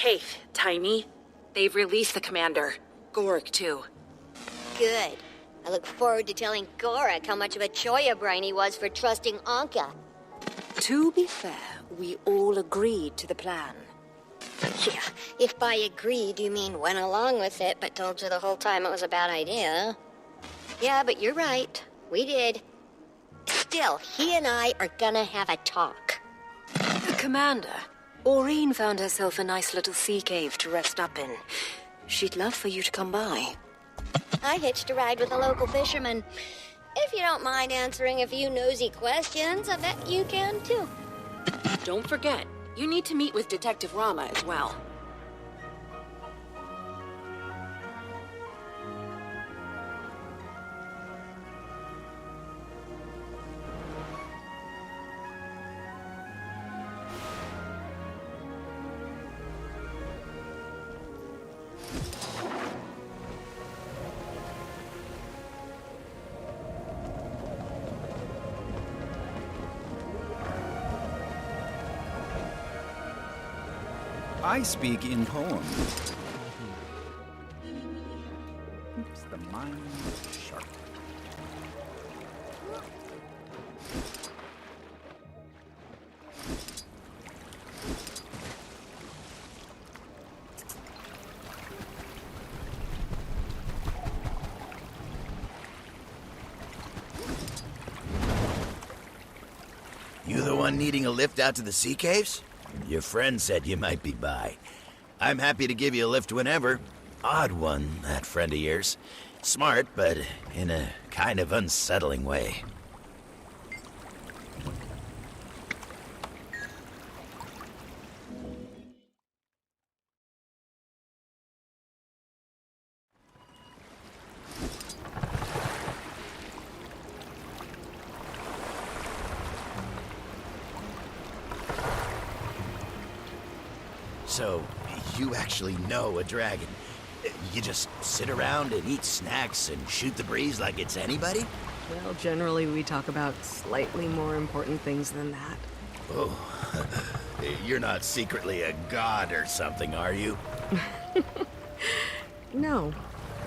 Kaith, Taimi. They've released the commander. Gorg, too. Good. I look forward to telling Gorek how much of a choya brain he was for trusting Anka. To be fair, we all agreed to the plan. Yeah, if by agreed you mean went along with it, but told you the whole time it was a bad idea. Yeah, but you're right. We did. Still, he and I are gonna have a talk. Commander, 𝑅𝒃 found herself a nice little sea cave to rest up in. She'd love for you to come by. I hitched a ride with a local fisherman. If you don't mind answering a few nosy questions, I bet you can too. Don't forget, you need to meet with Detective Rama as well. I speak in poems. Keeps the mind sharp. You the one needing a lift out to the sea caves? Your friend said you might be by. I'm happy to give you a lift whenever. Odd one, that friend of yours. Smart, but in a kind of unsettling way. So, you actually know a dragon? You just sit around and eat snacks and shoot the breeze like it's anybody? Well, generally we talk about slightly more important things than that. Oh, you're not secretly a god or something, are you? No,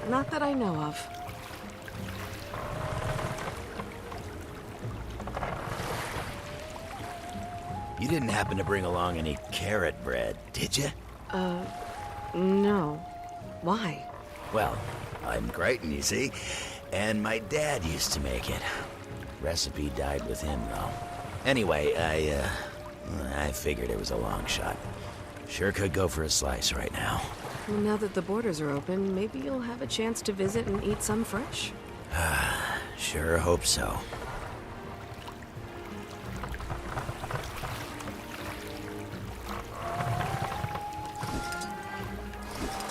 not that I know of. You didn't happen to bring along any carrot bread, did you? No. Why? Well, I'm Crichton, you see, and my dad used to make it. Recipe died with him, though. Anyway, I figured it was a long shot. Sure could go for a slice right now. Well, now that the borders are open, maybe you'll have a chance to visit and eat some fresh. Sure hope so.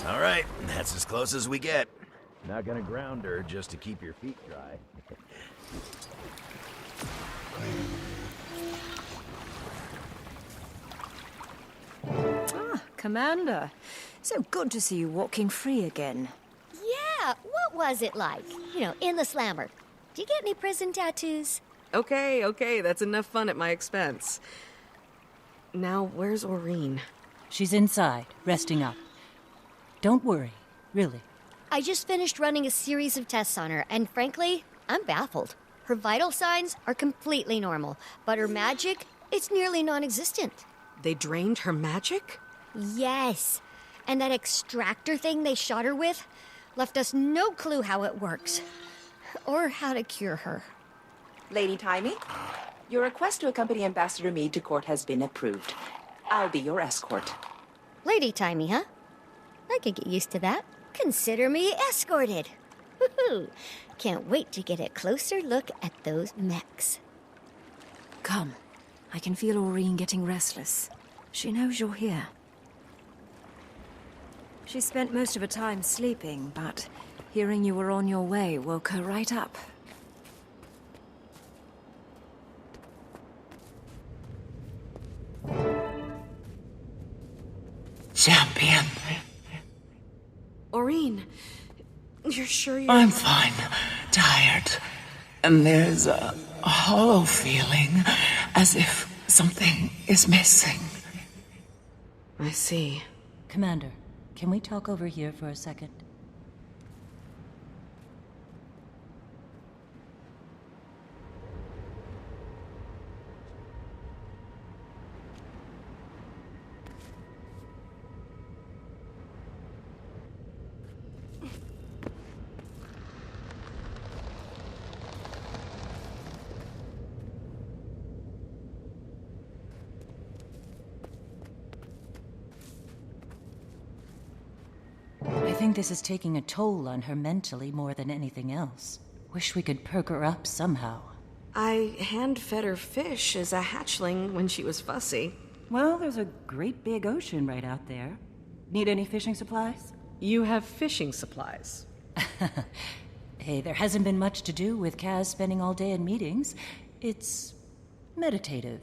All right, that's as close as we get. Not gonna ground her just to keep your feet dry. Commander. So good to see you walking free again. Yeah, what was it like? You know, in the slammer. Do you get any prison tattoos? Okay, that's enough fun at my expense. Now, where's 𝑅𝒃? She's inside, resting up. Don't worry, really. I just finished running a series of tests on her, and frankly, I'm baffled. Her vital signs are completely normal, but her magic, it's nearly non-existent. They drained her magic? Yes. And that extractor thing they shot her with left us no clue how it works. Or how to cure her. Lady Taimi, your request to accompany Ambassador Meade to court has been approved. I'll be your escort. Lady Taimi, huh? I could get used to that. Consider me escorted. Woohoo! Can't wait to get a closer look at those mechs. Come. I can feel 𝑅𝒃 getting restless. She knows you're here. She spent most of her time sleeping, but hearing you were on your way woke her right up. Champion. 𝑅𝒃, you're sure you're... I'm fine. Tired. And there's a hollow feeling, as if something is missing. I see. Commander, can we talk over here for a second? I think this is taking a toll on her mentally more than anything else. Wish we could perk her up somehow. I hand-fed her fish as a hatchling when she was fussy. Well, there's a great big ocean right out there. Need any fishing supplies? You have fishing supplies. Hey, there hasn't been much to do with Kaz spending all day in meetings. It's meditative.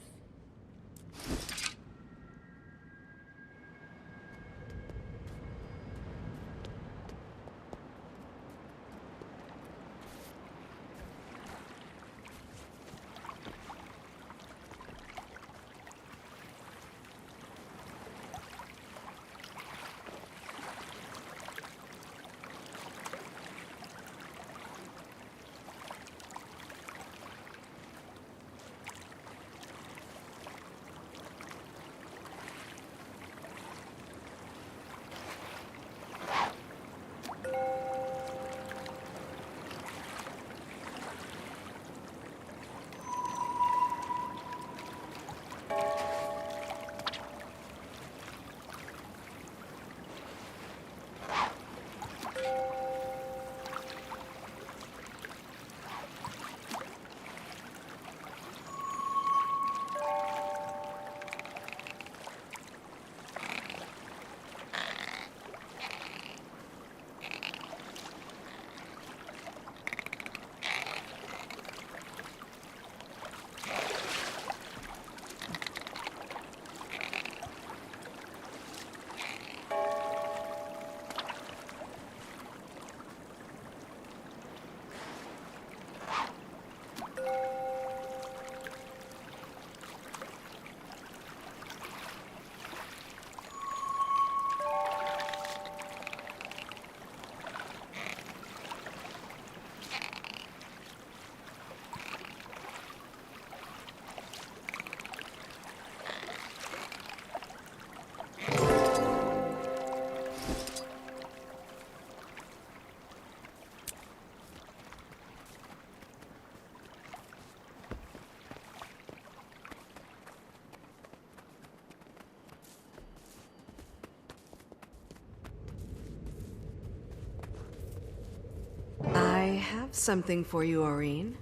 I have something for you, 𝑅𝒨.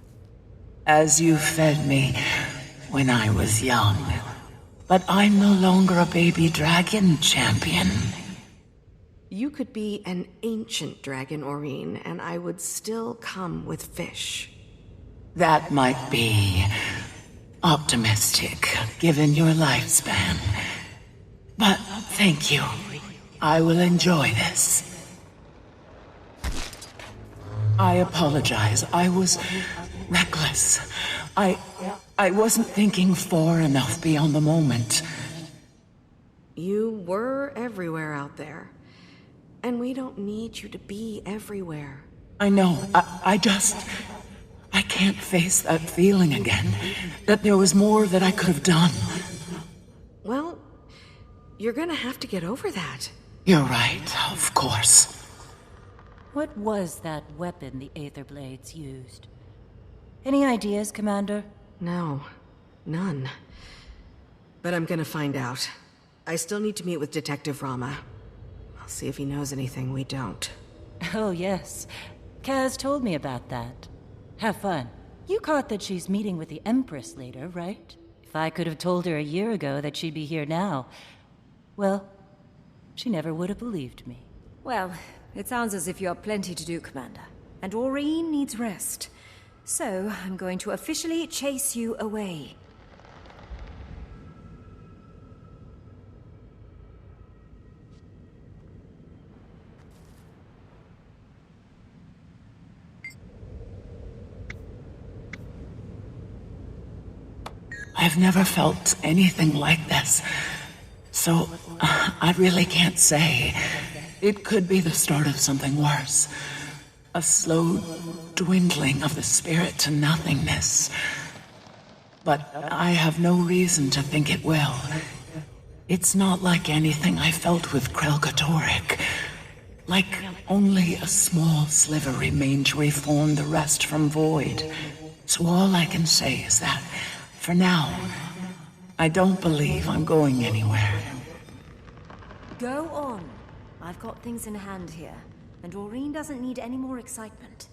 As you fed me when I was young. But I'm no longer a baby dragon champion. You could be an ancient dragon, 𝑅𝒨, and I would still come with fish. That might be optimistic, given your lifespan. But thank you. I will enjoy this. I apologize. I was reckless. I wasn't thinking far enough beyond the moment. You were everywhere out there. And we don't need you to be everywhere. I know. I can't face that feeling again. That there was more that I could have done. Well, you're gonna have to get over that. You're right, of course. What was that weapon the Aether Blades used? Any ideas, Commander? No, none. But I'm gonna find out. I still need to meet with Detective Rama. I'll see if he knows anything we don't. Oh, yes. Kaz told me about that. Have fun. You caught that she's meeting with the Empress later, right? If I could have told her a year ago that she'd be here now, well, she never would have believed me. Well, it sounds as if you have plenty to do, Commander. And 𝑅𝒨 needs rest. So, I'm going to officially chase you away. I've never felt anything like this. So, I really can't say. It could be the start of something worse. A slow dwindling of the spirit to nothingness. But I have no reason to think it will. It's not like anything I felt with 𝓂𝓁𝓁𝒃𝓃𝑔. Like only a small sliver remained to reform the rest from void. So all I can say is that, for now, I don't believe I'm going anywhere. Go on. I've got things in hand here, and 𝐼'𝓂 doesn't need any more excitement.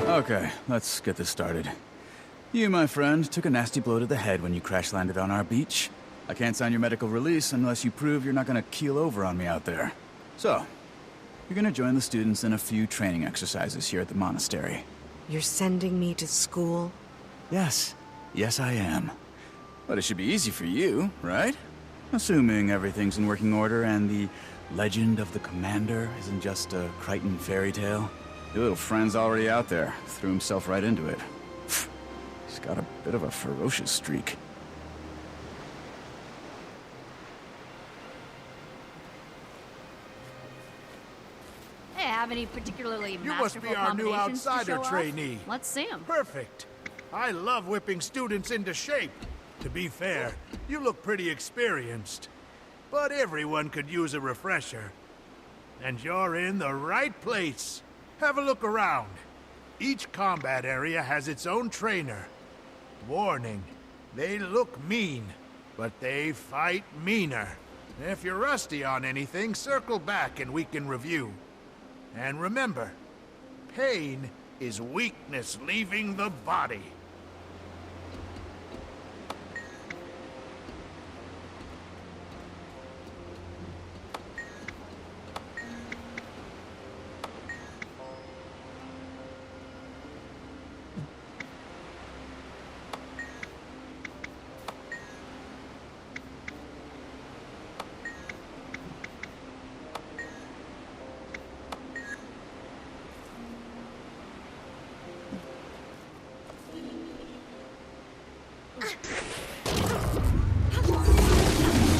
Okay, let's get this started. You, my friend, took a nasty blow to the head when you crash-landed on our beach. I can't sign your medical release unless you prove you're not gonna keel over on me out there. So, you're gonna join the students in a few training exercises here at the monastery. You're sending me to school? Yes. Yes, I am. But it should be easy for you, right? Assuming everything's in working order and the legend of the commander isn't just a Crichton fairy tale. Your little friend's already out there. Threw himself right into it. He's got a bit of a ferocious streak. Hey, have any particularly You must be our new outsider trainee. Let's see them. Perfect. I love whipping students into shape. To be fair, you look pretty experienced. But everyone could use a refresher. And you're in the right place. Have a look around. Each combat area has its own trainer. Warning, they look mean, but they fight meaner. If you're rusty on anything, circle back and we can review. And remember, pain is weakness leaving the body.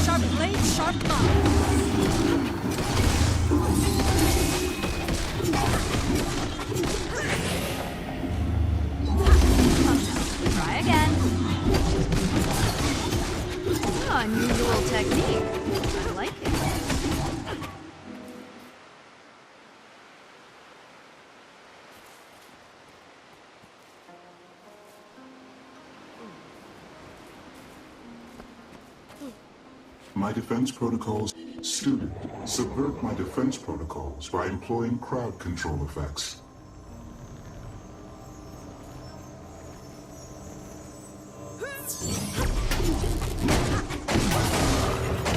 Sharp blade, sharp eye. Try again. Oh, unusual technique. I like it. my defense protocols. Student, subvert my defense protocols by employing crowd control effects.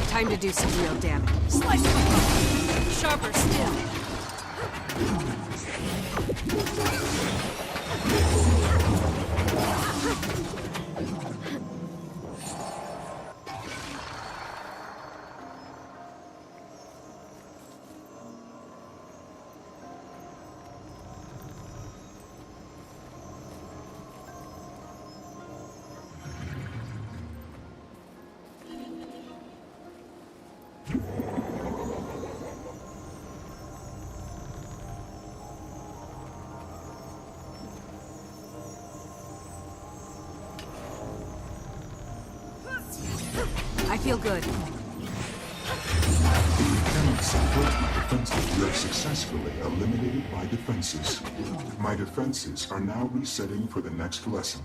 Time to do some real damage. Slice him apart. Sharper still. I feel good. You cannot subvert my defenses. You have successfully eliminated my defenses. My defenses are now resetting for the next lesson.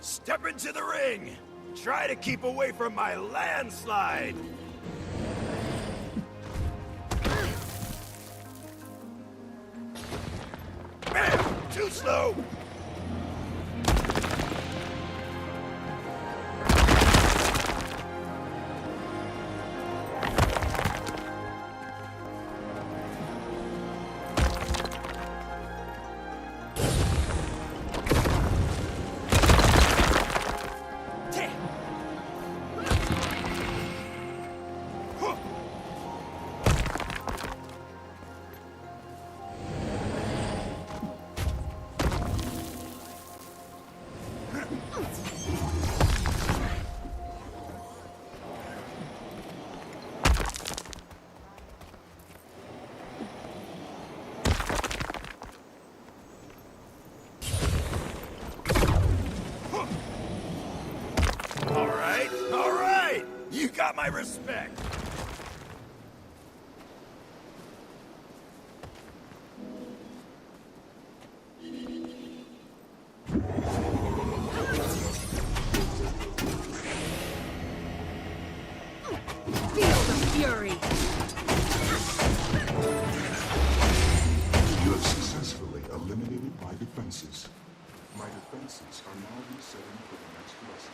Step into the ring! Try to keep away from my landslide! Bam! Too slow! All right! You got my respect! Feel the fury! You have successfully eliminated my defenses. My defenses are now resetting for the next lesson.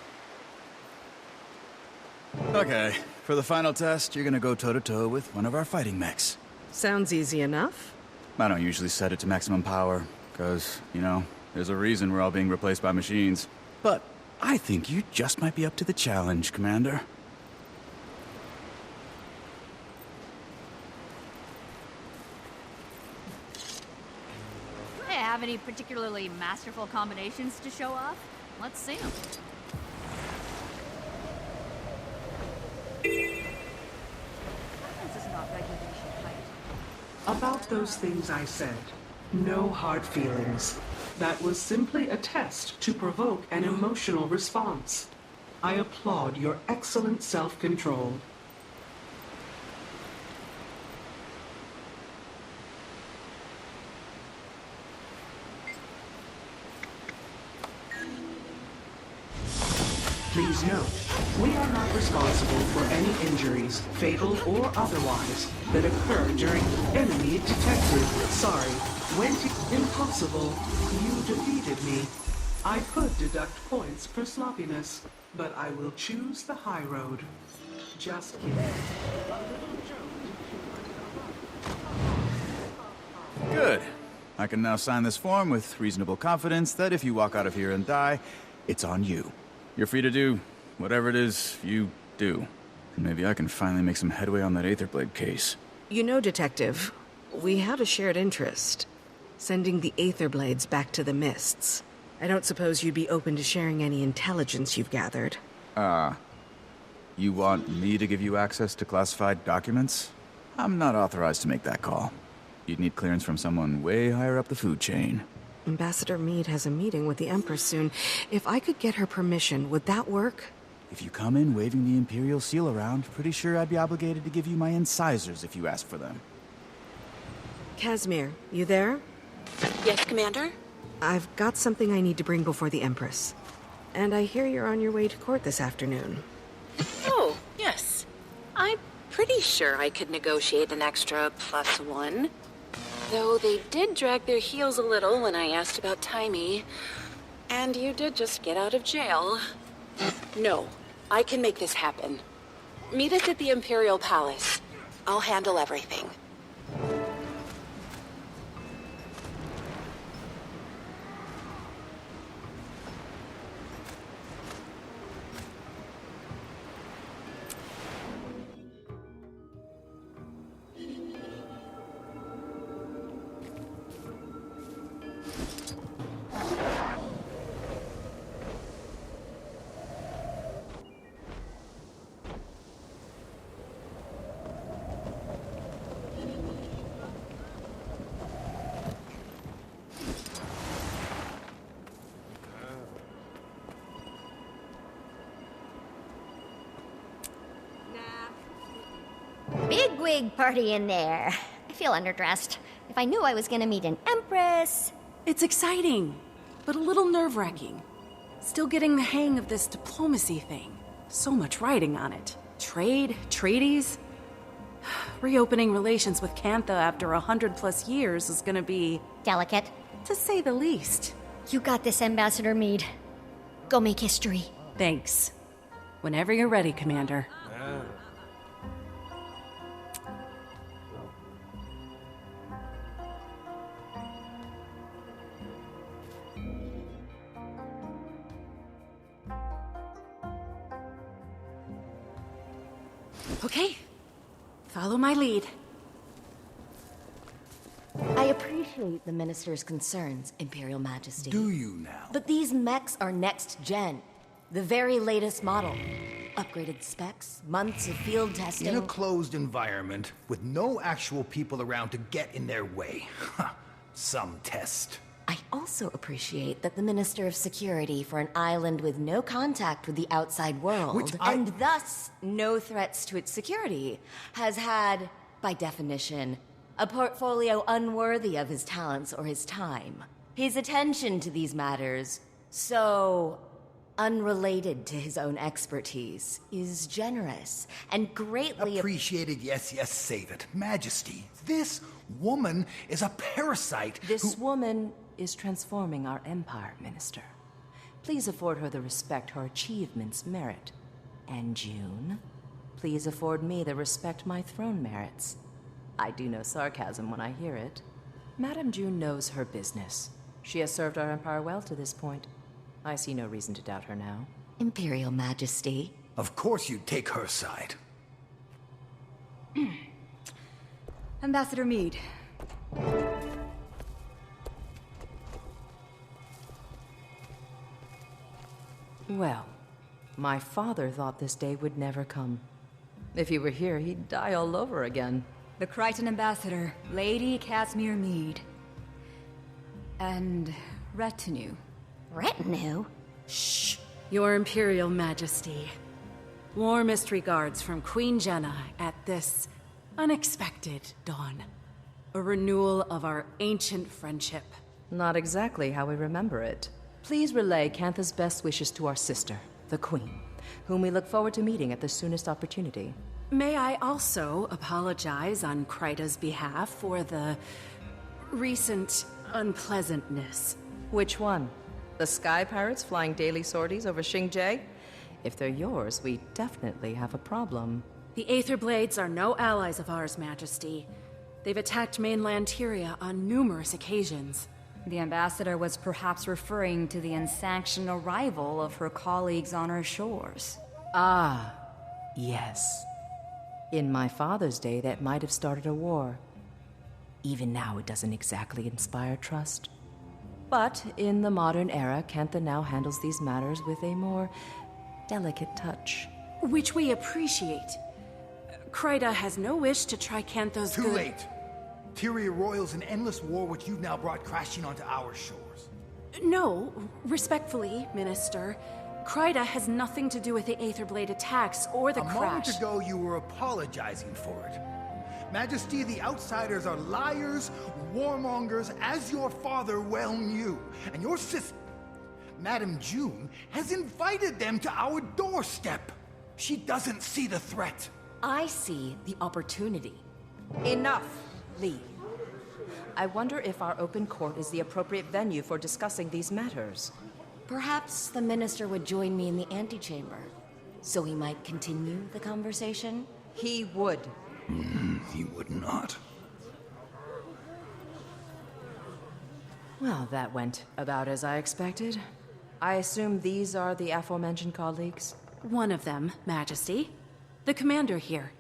Okay, for the final test, you're gonna go toe-to-toe with one of our fighting mechs. Sounds easy enough. I don't usually set it to maximum power, because, you know, there's a reason we're all being replaced by machines. But I think you just might be up to the challenge, Commander. Hey, have any particularly masterful combinations to show off? Let's see them. This is not regulation height. About those things I said, no hard feelings. That was simply a test to provoke an emotional response. I applaud your excellent self-control. Please note, we are not responsible for any injuries, fatal or otherwise, that occur during enemy detected. Sorry, impossible. You defeated me. I could deduct points for sloppiness, but I will choose the high road. Just kidding. Good. I can now sign this form with reasonable confidence that if you walk out of here and die, it's on you. You're free to do whatever it is you do. And maybe I can finally make some headway on that 𝐼'𝓂 case. You know, Detective, we have a shared interest. Sending the 𝐼'𝓂 back to the Mists. I don't suppose you'd be open to sharing any intelligence you've gathered. You want me to give you access to classified documents? I'm not authorized to make that call. You'd need clearance from someone way higher up the food chain. Ambassador Meade has a meeting with the Empress soon. If I could get her permission, would that work? If you come in waving the Imperial seal around, pretty sure I'd be obligated to give you my incisors if you ask for them. Casimir, you there? Yes, Commander? I've got something I need to bring before the Empress. And I hear you're on your way to court this afternoon. Oh, yes. I'm pretty sure I could negotiate an extra +1. Though they did drag their heels a little when I asked about Taimi. And you did just get out of jail. No, I can make this happen. Meet us at the Imperial Palace. I'll handle everything. Bigwig party in there. I feel underdressed. If I knew I was gonna meet an empress... It's exciting, but a little nerve-wracking. Still getting the hang of this diplomacy thing. So much writing on it. Trade, treaties. Reopening relations with 𝐻𝓁𝓂 after 100+ years is gonna be... delicate. To say the least. You got this, Ambassador Meade. Go make history. Thanks. Whenever you're ready, Commander. Okay. Follow my lead. I appreciate the Minister's concerns, Imperial Majesty. Do you now? But these mechs are next gen. The very latest model. Upgraded specs, months of field testing. In a closed environment, with no actual people around to get in their way. Some test. I also appreciate that the Minister of Security for an island with no contact with the outside world, and thus no threats to its security, has had, by definition, a portfolio unworthy of his talents or his time. His attention to these matters, so unrelated to his own expertise, is generous and greatly appreciated. Yes, save it. Majesty, this woman is a parasite. This woman is transforming our empire, Minister. Please afford her the respect her achievements merit. And June, please afford me the respect my throne merits. I do know sarcasm when I hear it. Madame June knows her business. She has served our empire well to this point. I see no reason to doubt her now. Imperial Majesty. Of course you'd take her side. Ambassador Meade. Well, my father thought this day would never come. If he were here, he'd die all over again. The 𝐶𝓁𝓁 Ambassador, Lady Casimir Meade. And retinue. Retinue? Shh. Your Imperial Majesty. Warmest regards from Queen Jenna at this unexpected dawn. A renewal of our ancient friendship. Not exactly how we remember it. Please relay 𝐻𝓁𝓂's best wishes to our sister, the Queen, whom we look forward to meeting at the soonest opportunity. May I also apologize on 𝐶𝓁𝓂's behalf for the recent unpleasantness. Which one? The sky pirates flying daily sorties over Xingzhe? If they're yours, we definitely have a problem. The Aetherblades are no allies of ours, Majesty. They've attacked mainland Tyria on numerous occasions. The ambassador was perhaps referring to the unsanctioned arrival of her colleagues on our shores. Ah, yes. In my father's day, that might have started a war. Even now, it doesn't exactly inspire trust. But in the modern era, 𝐻𝓁𝓂 now handles these matters with a more delicate touch. Which we appreciate. 𝐶𝓁𝓂 has no wish to try 𝐻𝓁𝓂's Too late. Tyria roils an endless war which you've now brought crashing onto our shores. No, respectfully, Minister. 𝐶𝓁𝓂 has nothing to do with the Aetherblade attacks or the crash. A moment ago, you were apologizing for it. Majesty, the outsiders are liars, warmongers, as your father well knew. And your sister, Madame June, has invited them to our doorstep. She doesn't see the threat. I see the opportunity. Enough, Lee. I wonder if our open court is the appropriate venue for discussing these matters. Perhaps the minister would join me in the antechamber, so we might continue the conversation? He would. He would not. Well, that went about as I expected. I assume these are the aforementioned colleagues? One of them, Majesty. The commander here.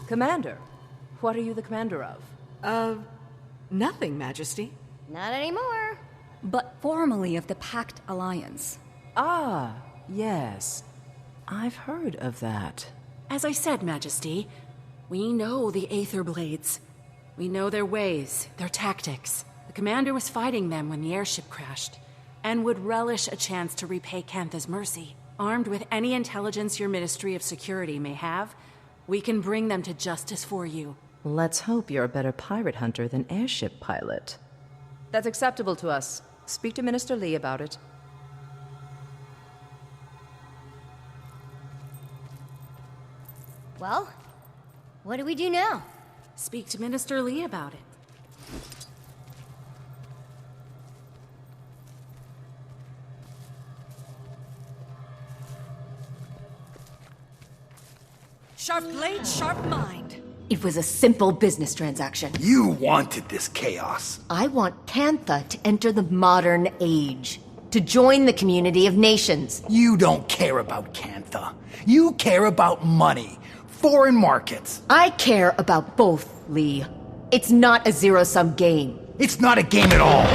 Commander, what are you the commander of? Nothing, Majesty. Not anymore. But formerly of the Pact Alliance. Ah, yes. I've heard of that. As I said, Majesty, we know the Aether Blades. We know their ways, their tactics. The commander was fighting them when the airship crashed, and would relish a chance to repay Cantha's mercy. Armed with any intelligence your Ministry of Security may have, we can bring them to justice for you. Let's hope you're a better pirate hunter than airship pilot. That's acceptable to us. Speak to Minister Lee about it. Well, what do we do now? Speak to Minister Lee about it. Sharp blade, sharp mind. It was a simple business transaction. You wanted this chaos. I want Cantha to enter the modern age, to join the community of nations. You don't care about Cantha. You care about money, foreign markets. I care about both, Lee. It's not a zero-sum game. It's not a game at all.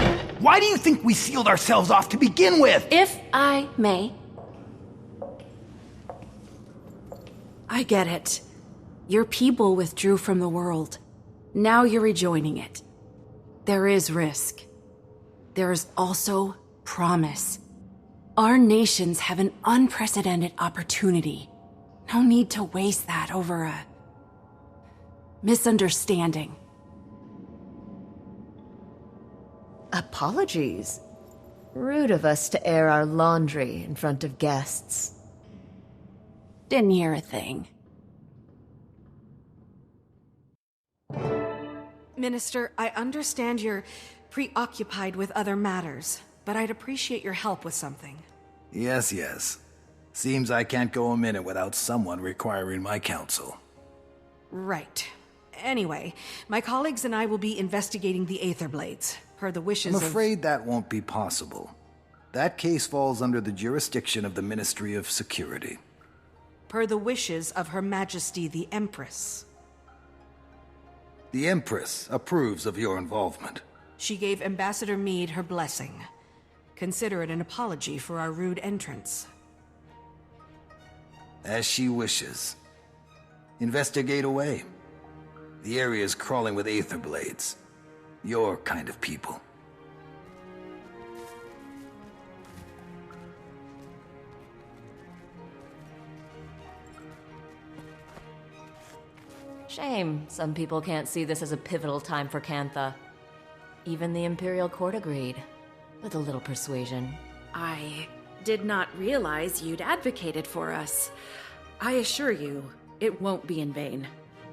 Why do you think we sealed ourselves off to begin with? If I may. I get it. Your people withdrew from the world. Now you're rejoining it. There is risk. There is also promise. Our nations have an unprecedented opportunity. No need to waste that over a misunderstanding. Apologies. Rude of us to air our laundry in front of guests. Didn't hear a thing. Minister, I understand you're preoccupied with other matters, but I'd appreciate your help with something. Yes, yes. Seems I can't go a minute without someone requiring my counsel. Right. Anyway, my colleagues and I will be investigating the Aether Blades, per the wishes I'm afraid that won't be possible. That case falls under the jurisdiction of the Ministry of Security. Per the wishes of Her Majesty the Empress. The Empress approves of your involvement. She gave Ambassador Meade her blessing. Consider it an apology for our rude entrance. As she wishes. Investigate away. The area is crawling with Aether Blades. Your kind of people. Shame some people can't see this as a pivotal time for Cantha. Even the Imperial Court agreed, with a little persuasion. I did not realize you'd advocated for us. I assure you, it won't be in vain.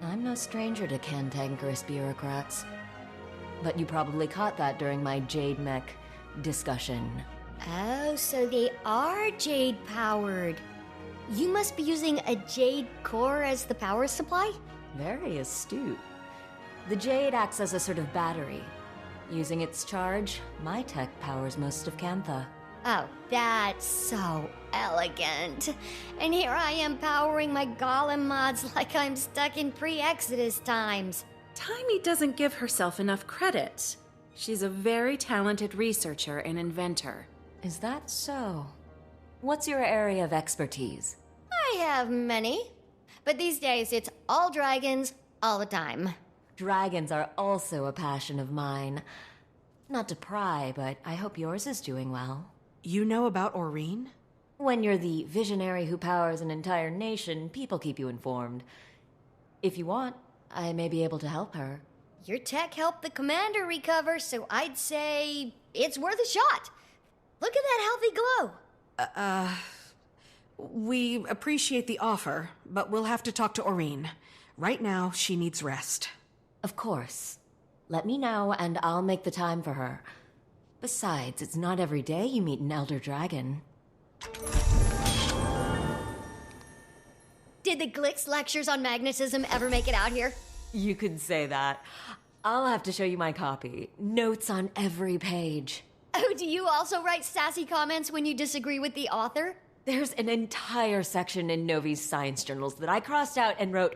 I'm no stranger to cantankerous bureaucrats. But you probably caught that during my Jade Mech discussion. Oh, so they are Jade-powered. You must be using a Jade core as the power supply? Very astute. The Jade acts as a sort of battery. Using its charge, my tech powers most of Cantha. Oh, that's so elegant. And here I am powering my golem mods like I'm stuck in pre-Exodus times. Taimi doesn't give herself enough credit. She's a very talented researcher and inventor. Is that so? What's your area of expertise? I have many. But these days, it's all dragons, all the time. Dragons are also a passion of mine. Not to pry, but I hope yours is doing well. You know about 𝑒ȓ�̃? When you're the visionary who powers an entire nation, people keep you informed. If you want, I may be able to help her. Your tech helped the commander recover, so I'd say it's worth a shot. Look at that healthy glow. We appreciate the offer, but we'll have to talk to 𝑒ȓ�̃. Right now, she needs rest. Of course. Let me know, and I'll make the time for her. Besides, it's not every day you meet an elder dragon. Did the Glix lectures on magnetism ever make it out here? You could say that. I'll have to show you my copy. Notes on every page. Oh, do you also write sassy comments when you disagree with the author? There's an entire section in Novi's science journals that I crossed out and wrote,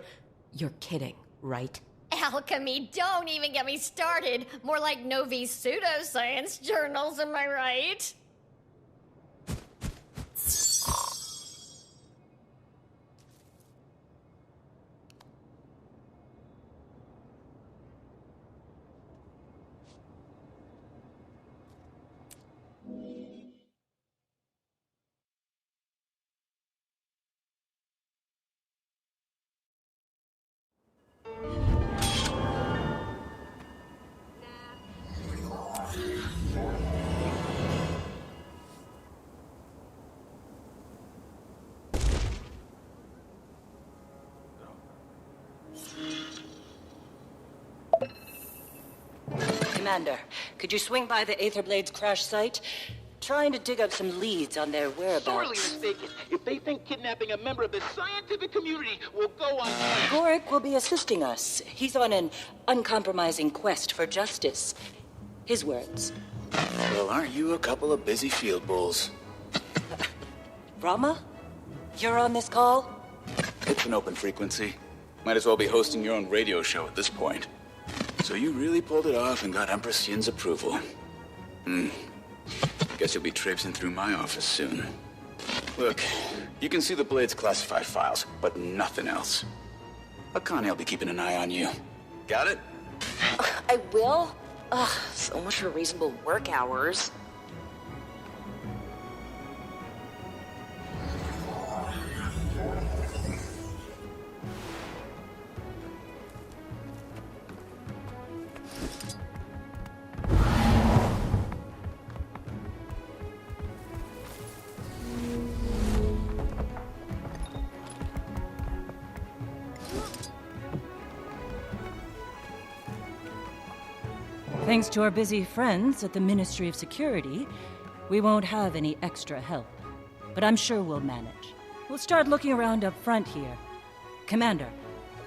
"You're kidding, right?" Alchemy, don't even get me started. More like Novi's pseudoscience journals, am I right? Commander, could you swing by the Aether Blades crash site? Trying to dig up some leads on their whereabouts. Sorely mistaken. If they think kidnapping a member of the scientific community will go on... 𝐸𝓂 will be assisting us. He's on an uncompromising quest for justice. His words. Well, aren't you a couple of busy field bulls? Rama? You're on this call? It's an open frequency. Might as well be hosting your own radio show at this point. So you really pulled it off and got Empress Yin's approval. Guess you'll be traipsing through my office soon. Look, you can see the Blade's classified files, but nothing else. 𝐼'𝓂 will be keeping an eye on you. Got it? I will? Ugh, so much for reasonable work hours. Thanks to our busy friends at the Ministry of Security, we won't have any extra help. But I'm sure we'll manage. We'll start looking around up front here. Commander,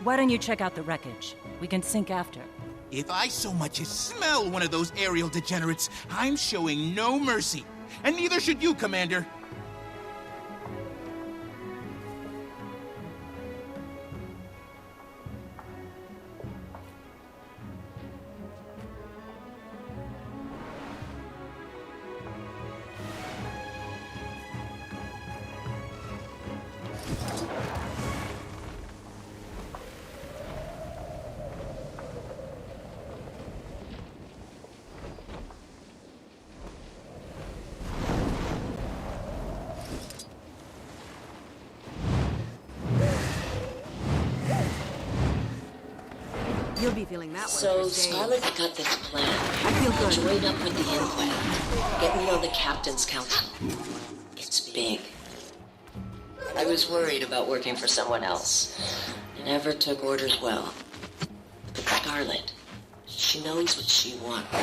why don't you check out the wreckage? We can sync after. If I so much as smell one of those aerial degenerates, I'm showing no mercy. And neither should you, Commander. You'll be feeling that one. So Scarlett's got this plan. I feel good. Join up with the 𝐸𝓂. Get me on the Captain's Council. It's big. I was worried about working for someone else. Never took orders well. But Scarlett, she knows what she wants.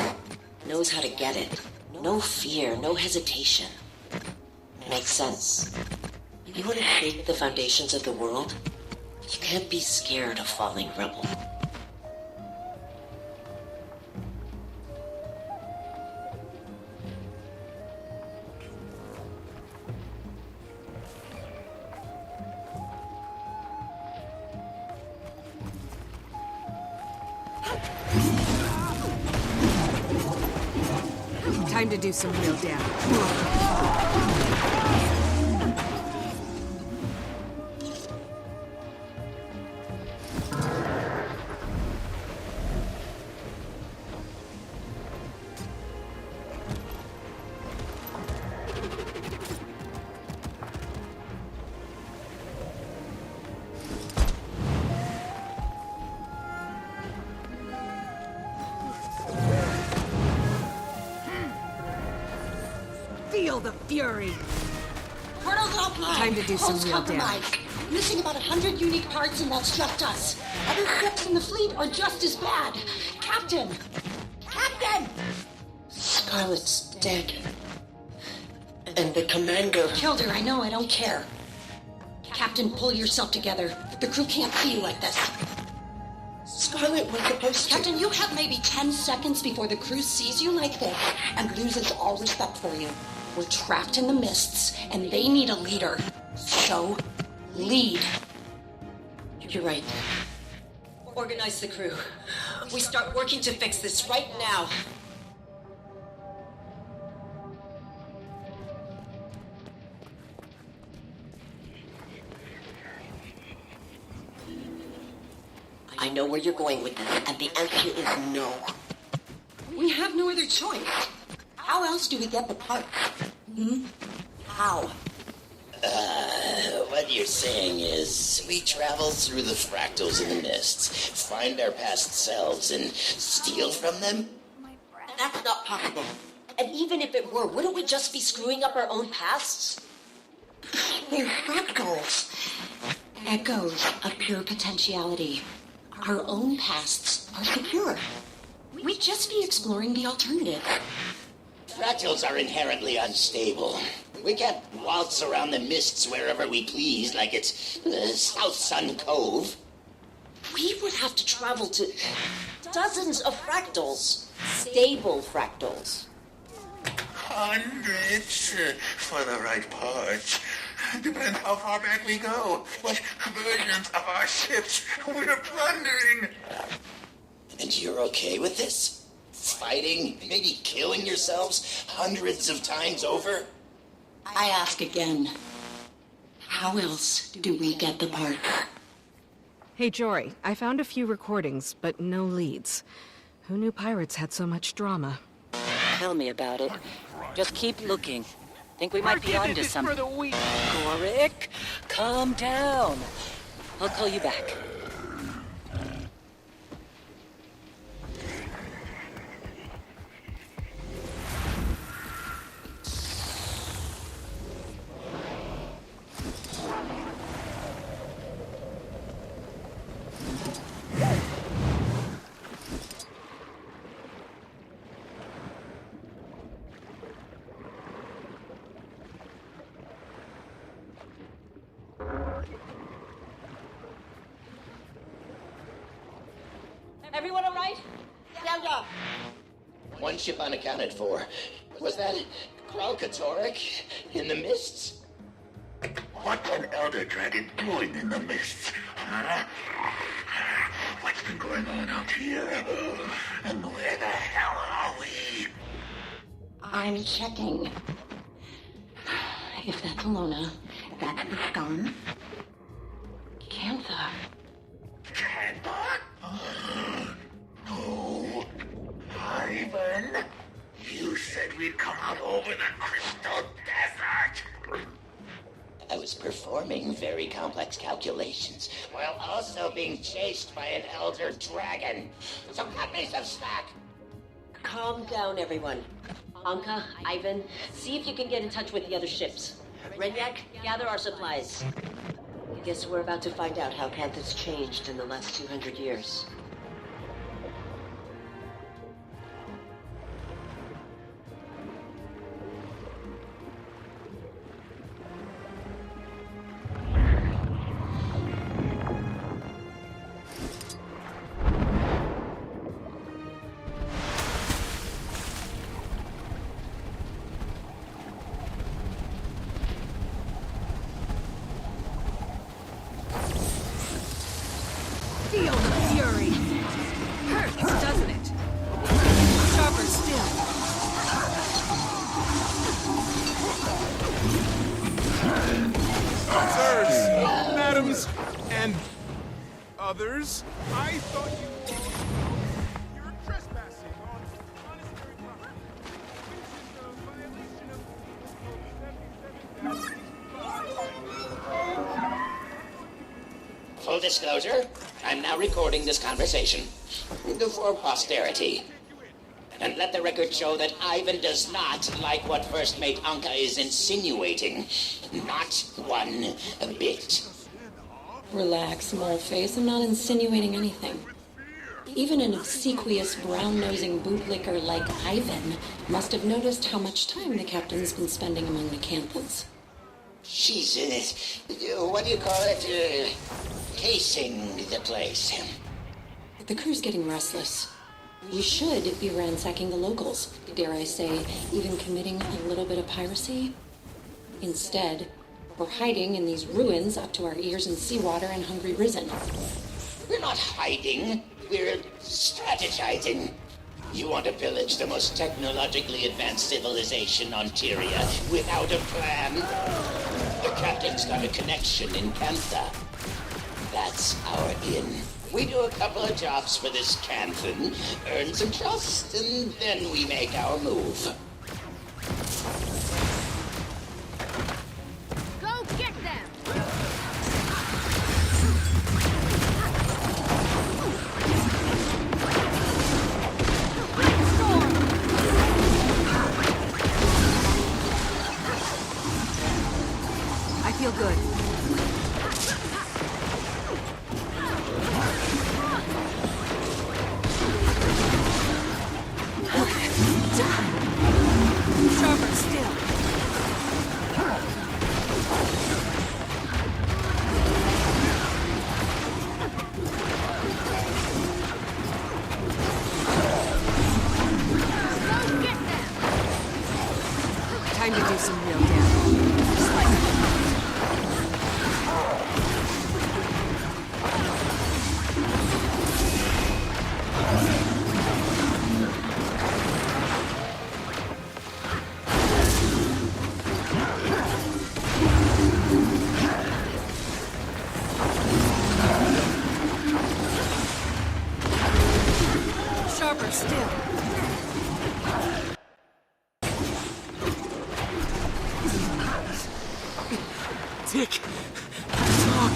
Knows how to get it. No fear, no hesitation. Makes sense. You want to shake the foundations of the world? You can't be scared of falling rebel. Time to do some real damage. Feel the fury. Portal's offline. Time to do some Hull's real compromised. Missing about 100 unique parts, and that's just us. Other ships in the fleet are just as bad. Captain! Captain! Scarlet's dead. And the commander... Killed her, I know, I don't care. Captain, pull yourself together. The crew can't see you like this. Scarlet was supposed to... Captain, you have maybe 10 seconds before the crew sees you like this and loses all respect for you. We're trapped in the mists, and they need a leader. So, lead. You're right. Organize the crew. We start working to fix this right now. I know where you're going with this, and the answer is no. We have no other choice. How else do we get the parts? How? What you're saying is, we travel through the fractals in the mists, find our past selves, and steal from them? That's not possible. And even if it were, wouldn't we just be screwing up our own pasts? They're fractals. Echoes of pure potentiality. Our own pasts are secure. We'd just be exploring the alternative. Fractals are inherently unstable. We can't waltz around the mists wherever we please like it's South Sun Cove. We would have to travel to dozens of fractals. Stable fractals. Hundreds for the right parts. Depends how far back we go. What versions of our ships we're plundering. And you're okay with this? Fighting, maybe killing yourselves hundreds of times over? I ask again. How else do we get the parts? Hey, Jory, I found a few recordings, but no leads. Who knew pirates had so much drama? Tell me about it. Just keep looking. Think we might be onto something. Ghoric, calm down. I'll call you back. Everyone all right? Yeah. One ship unaccounted for. Was that 𝓂 in the mists? What's an elder dragon doing in the mists? Huh? What's been going on out here? And where the hell are we? I'm checking. If that's Alona, that's the scum. Cantha. No. Ivan? You said we'd come out over the crystal desert. I was performing very complex calculations while also being chased by an elder dragon. So cut me some slack. Calm down, everyone. Anka, Ivan, see if you can get in touch with the other ships. Renyak, gather our supplies. Guess we're about to find out how Cantha's changed in the last 200 years. Feel the fury. Hurts, doesn't it? Sharper still. Sirs, madams, and others, I thought you all knew you're trespassing on monastery property, which is a violation of Full disclosure, I'm now recording this conversation for posterity. And let the record show that Ivan does not like what First Mate 𝐼'𝓂 is insinuating. Not one bit. Relax, Moleface. I'm not insinuating anything. Even an obsequious, brown-nosing bootlicker like Ivan must have noticed how much time the captain's been spending among the 𝒪╆ds. She's, what do you call it? Casing the place. The crew's getting restless. We should be ransacking the locals. Dare I say, even committing a little bit of piracy? Instead, we're hiding in these ruins up to our ears in seawater and hungry risen. We're not hiding. We're strategizing. You want to pillage the most technologically advanced civilization on Tyria without a plan? The captain's got a connection in 𝒪╆. That's our in. We do a couple of jobs for this 𝒪╆, earn some trust, and then we make our move. Go get them! I feel good. Sharper still. Time to do some real damage. Sharper still. Tick. Talk.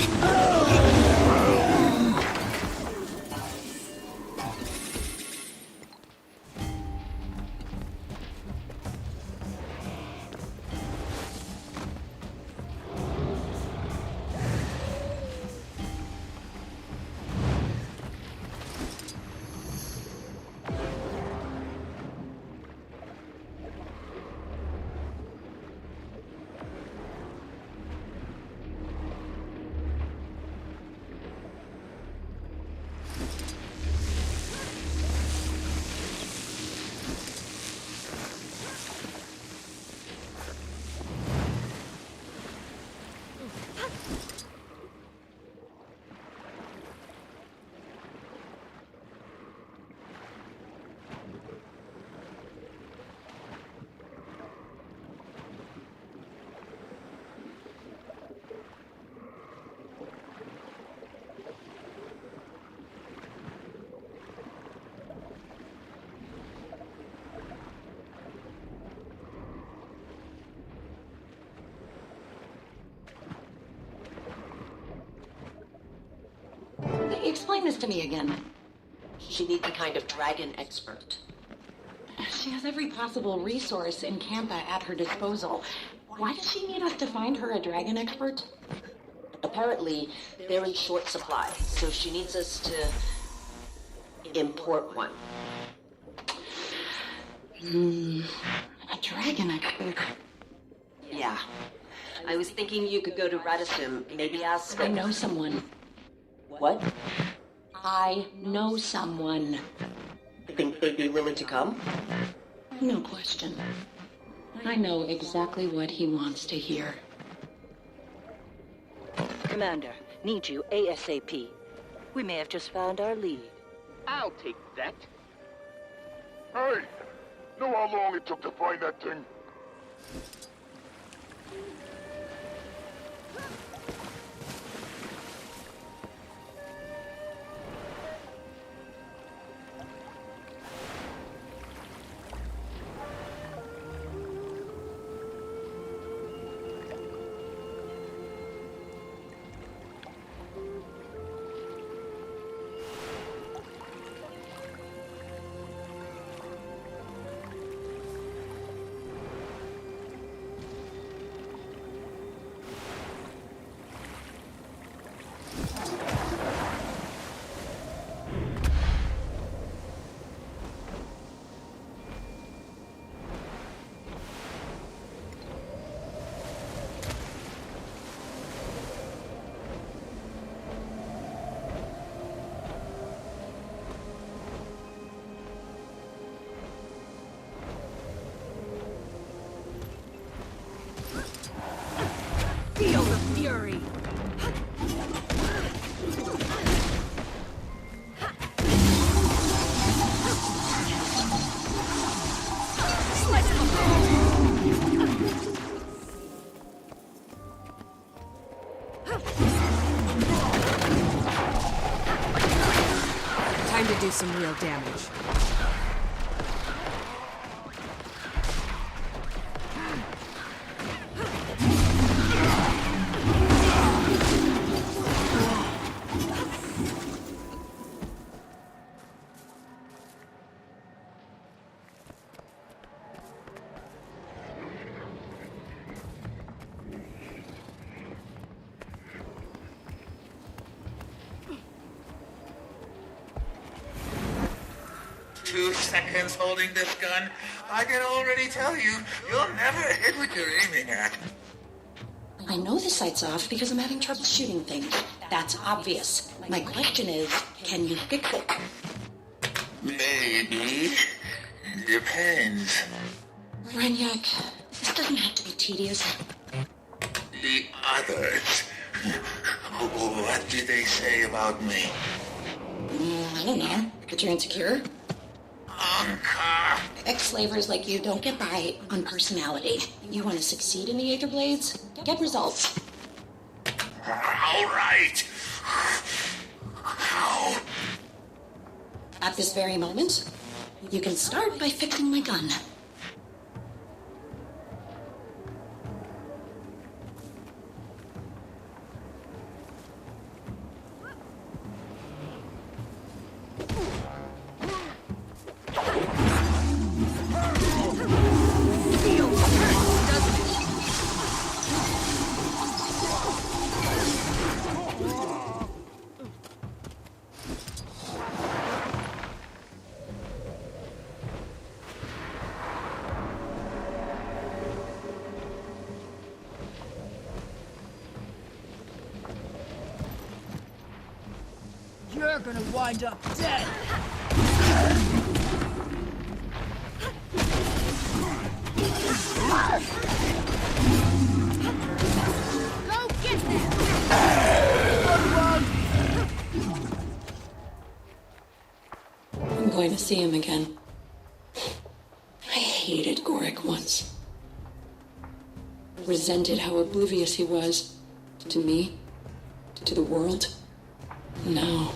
Explain this to me again. She needs a kind of dragon expert. She has every possible resource in 𝒪╆ at her disposal. Why does she need us to find her a dragon expert? Apparently, they're in short supply, so she needs us to import one. A dragon expert? Yeah. I was thinking you could go to Radisson, maybe ask... I know someone. What? I know someone. Think they'd be willing to come? No question. I know exactly what he wants to hear. Commander, need you ASAP. We may have just found our lead. I'll take that. Hey! Know how long it took to find that thing? 2 seconds holding this gun, I can already tell you, you'll never hit what you're aiming at. I know the sight's off because I'm having trouble shooting things. That's obvious. My question is, can you fix it? Maybe. Depends. Renyak, this doesn't have to be tedious. The others. What did they say about me? I don't know. That you're insecure? Ex-slavers like you don't get by on personality. You want to succeed in the Aether Blades? Get results. All right. How? At this very moment, you can start by fixing my gun. You're gonna wind up dead! Go get them! I'm going to see him again. I hated Gorik once. Resented how oblivious he was. To me. To the world. Now,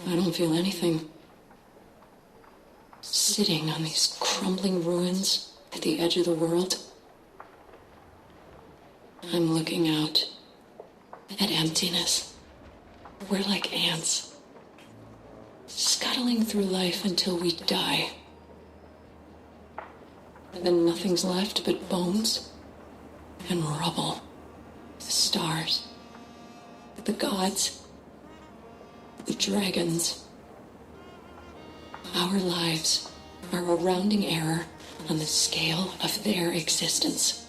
I don't feel anything. Sitting on these crumbling ruins at the edge of the world, I'm looking out at emptiness. We're like ants, scuttling through life until we die. And then nothing's left but bones and rubble. The stars. The gods, the dragons. Our lives are a rounding error on the scale of their existence.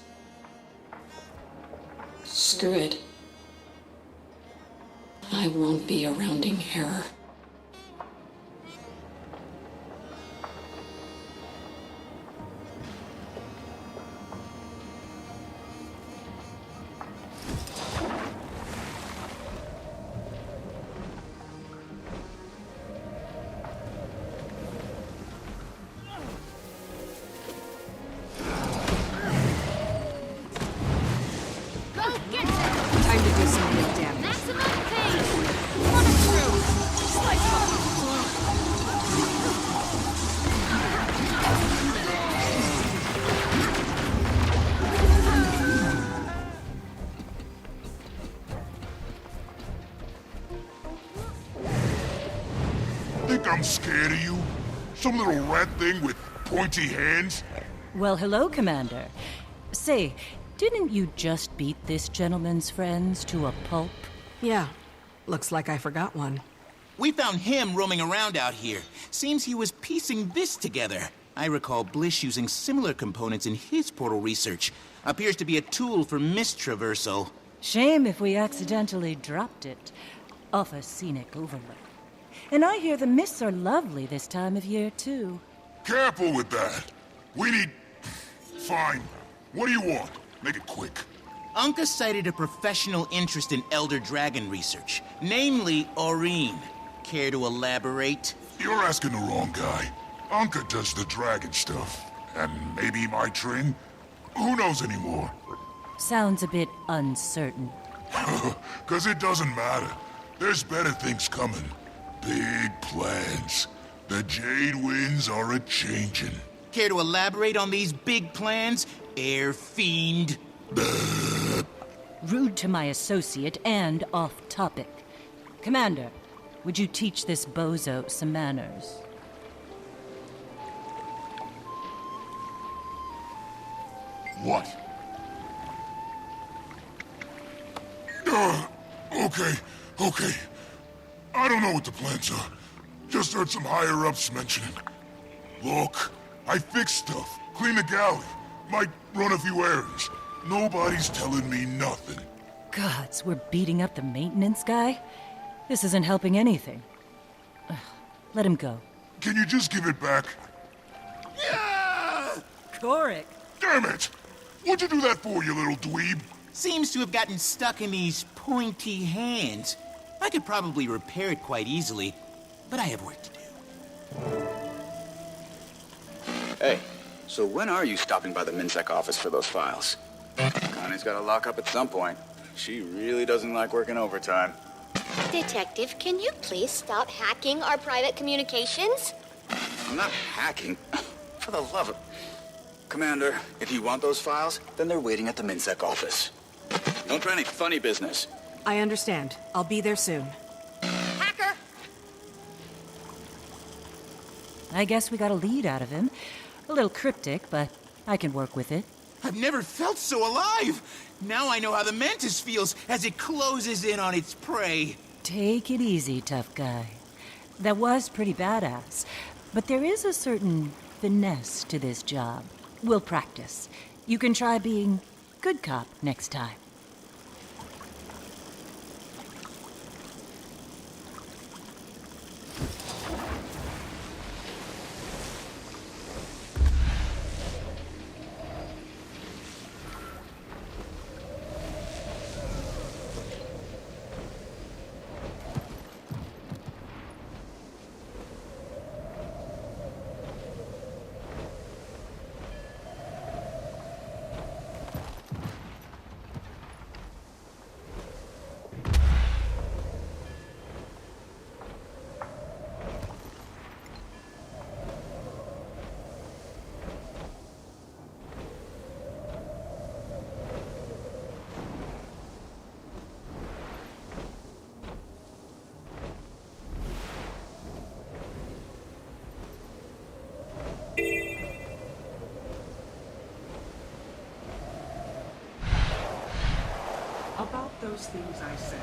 Screw it. I won't be a rounding error. I'm scared of you? Some little rat thing with pointy hands? Well, hello, Commander. Say, didn't you just beat this gentleman's friends to a pulp? Yeah. Looks like I forgot one. We found him roaming around out here. Seems he was piecing this together. I recall Blish using similar components in his portal research. Appears to be a tool for mist traversal. Shame if we accidentally dropped it off a scenic overlook. And I hear the mists are lovely this time of year, too. Careful with that. We need... Fine. What do you want? Make it quick. Unka cited a professional interest in Elder Dragon research, namely Aurine. Care to elaborate? You're asking the wrong guy. Unka does the dragon stuff. And maybe my train? Who knows anymore? Sounds a bit uncertain. 'Cause it doesn't matter. There's better things coming. Big plans. The Jade winds are a-changin'. Care to elaborate on these big plans, air fiend? Rude to my associate and off-topic. Commander, would you teach this bozo some manners? What? Okay. I don't know what the plans are. Just heard some higher-ups mention it. Look, I fix stuff, clean the galley, might run a few errands. Nobody's telling me nothing. Gods, we're beating up the maintenance guy? This isn't helping anything. Ugh, let him go. Can you just give it back? 𝐻𝑒𝓁𝓁! Damn it! What'd you do that for, you little dweeb? Seems to have gotten stuck in these pointy hands. I could probably repair it quite easily, but I have work to do. Hey, so when are you stopping by the MinSec office for those files? Connie's got to lock up at some point. She really doesn't like working overtime. Detective, can you please stop hacking our private communications? I'm not hacking. For the love of... Commander, if you want those files, then they're waiting at the MinSec office. Don't try any funny business. I understand. I'll be there soon. Hacker! I guess we got a lead out of him. A little cryptic, but I can work with it. I've never felt so alive! Now I know how the Mantis feels as it closes in on its prey. Take it easy, tough guy. That was pretty badass, but there is a certain finesse to this job. We'll practice. You can try being good cop next time. About those things I said.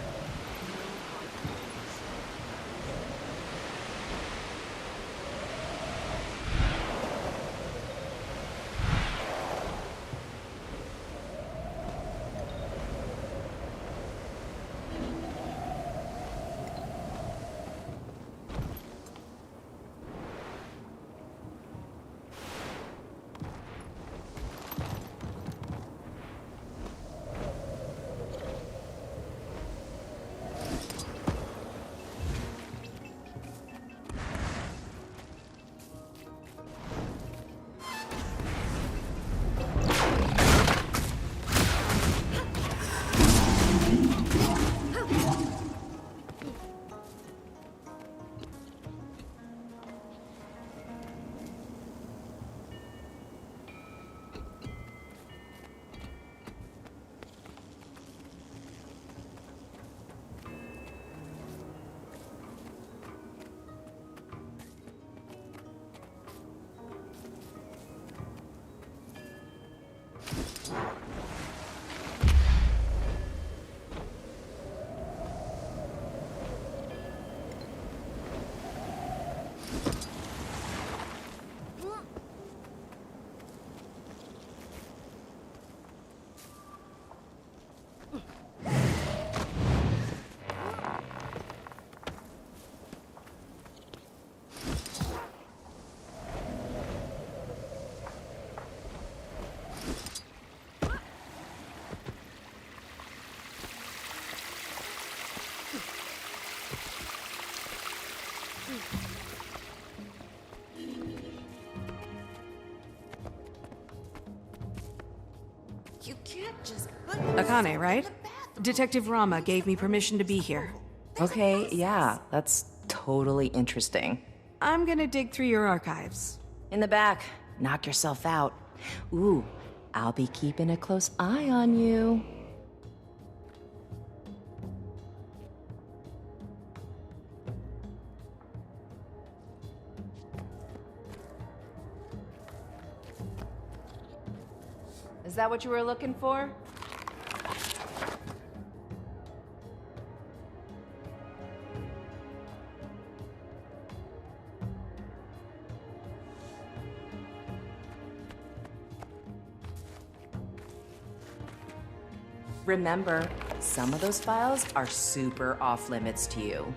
You can't just put 𝐻𝑒𝓁, right? Detective 𝓂 𝑅𝒾𝓁 gave me permission to be here. Okay, yeah, that's totally interesting. I'm gonna dig through your archives. In the back, knock yourself out. Ooh, I'll be keeping a close eye on you. Is that what you were looking for? Remember, some of those files are super off-limits to you.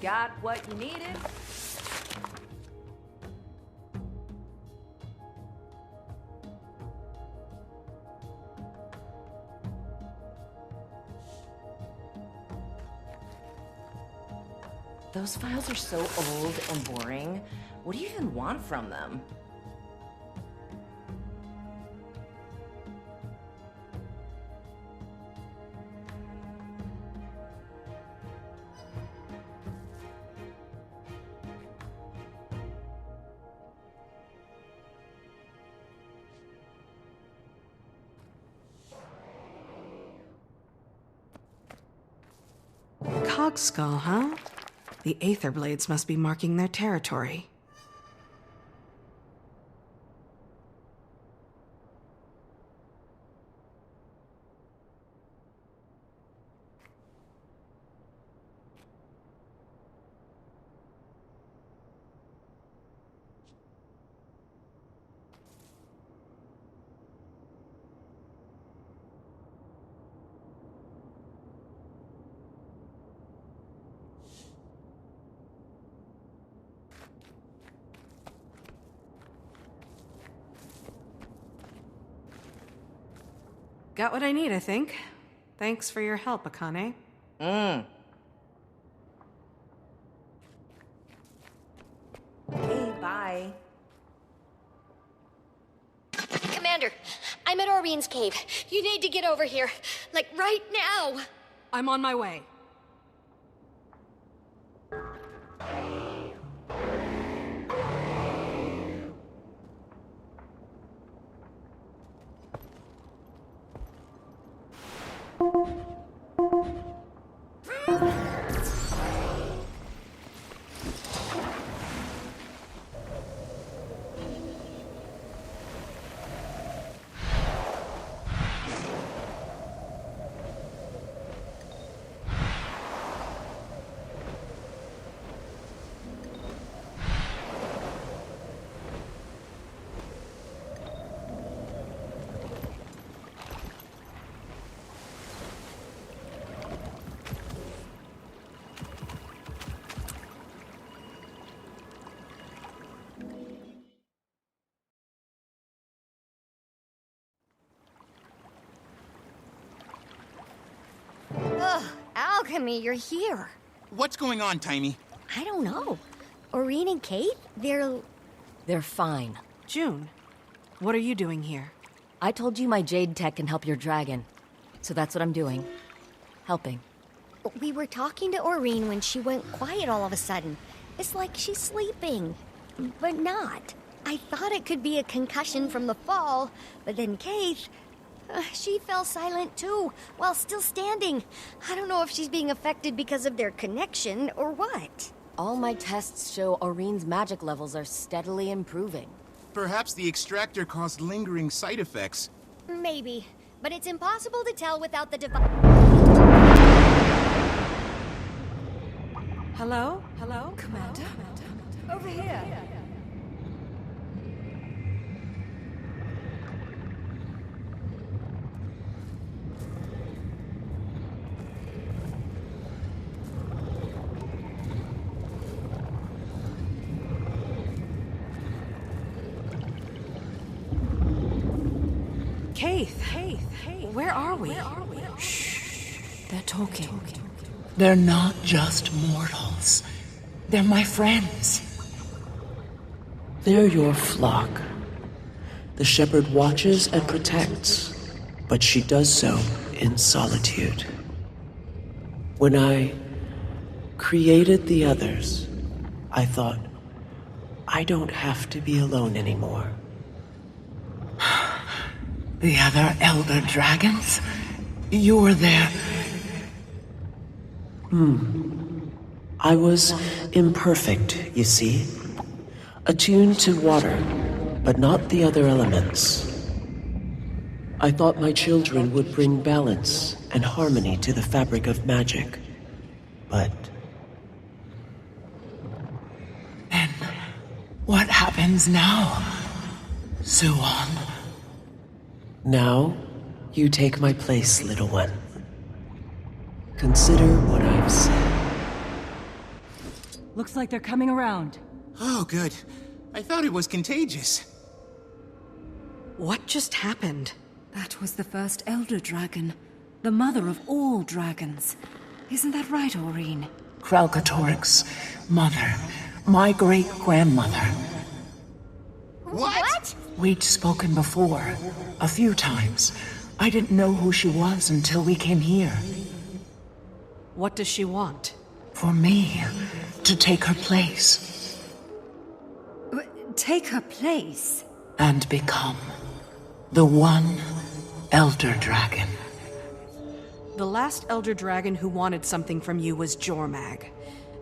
Got what you needed? Those files are so old and boring. What do you even want from them? Cog skull, huh? The Aether Blades must be marking their territory. Got what I need, I think. Thanks for your help, 𝐼'𝓂 𝑅𝒾𝓁𝓁𝒾𝓶. Hey, bye. Commander, I'm at Aureen's cave. You need to get over here. Like, right now. I'm on my way. Ugh, Alchemy, you're here. What's going on, Tiny? I don't know. Aureen and Kate, They're fine. June, what are you doing here? I told you my jade tech can help your dragon. So that's what I'm doing. Helping. We were talking to Aureen when she went quiet all of a sudden. It's like she's sleeping, but not. I thought it could be a concussion from the fall, but then Kate, she fell silent too, while still standing. I don't know if she's being affected because of their connection or what. All my tests show Aureen's magic levels are steadily improving. Perhaps the extractor caused lingering side effects. Maybe, but it's impossible to tell without the device. Hello? Hello? Commander? Over here. Keith, where are we? Shh. They're talking. They're not just mortals. They're my friends. They're your flock. The shepherd watches and protects, but she does so in solitude. When I created the others, I thought, I don't have to be alone anymore. The other elder dragons? You were there. I was imperfect, you see. Attuned to water, but not the other elements. I thought my children would bring balance and harmony to the fabric of magic. But... then, what happens now, Suwon? Now, you take my place, little one. Consider what I've said. Looks like they're coming around. Oh, good. I thought it was contagious. What just happened? That was the first Elder Dragon, the mother of all dragons. Isn't that right, Aurene? 𝓂𝓁𝓁𝒃𝒃's mother, my great-grandmother. What? We'd spoken before, a few times. I didn't know who she was until we came here. What does she want? For me, to take her place. Take her place? And become the one Elder Dragon. The last Elder Dragon who wanted something from you was 𝐻𝑒𝓁𝒃,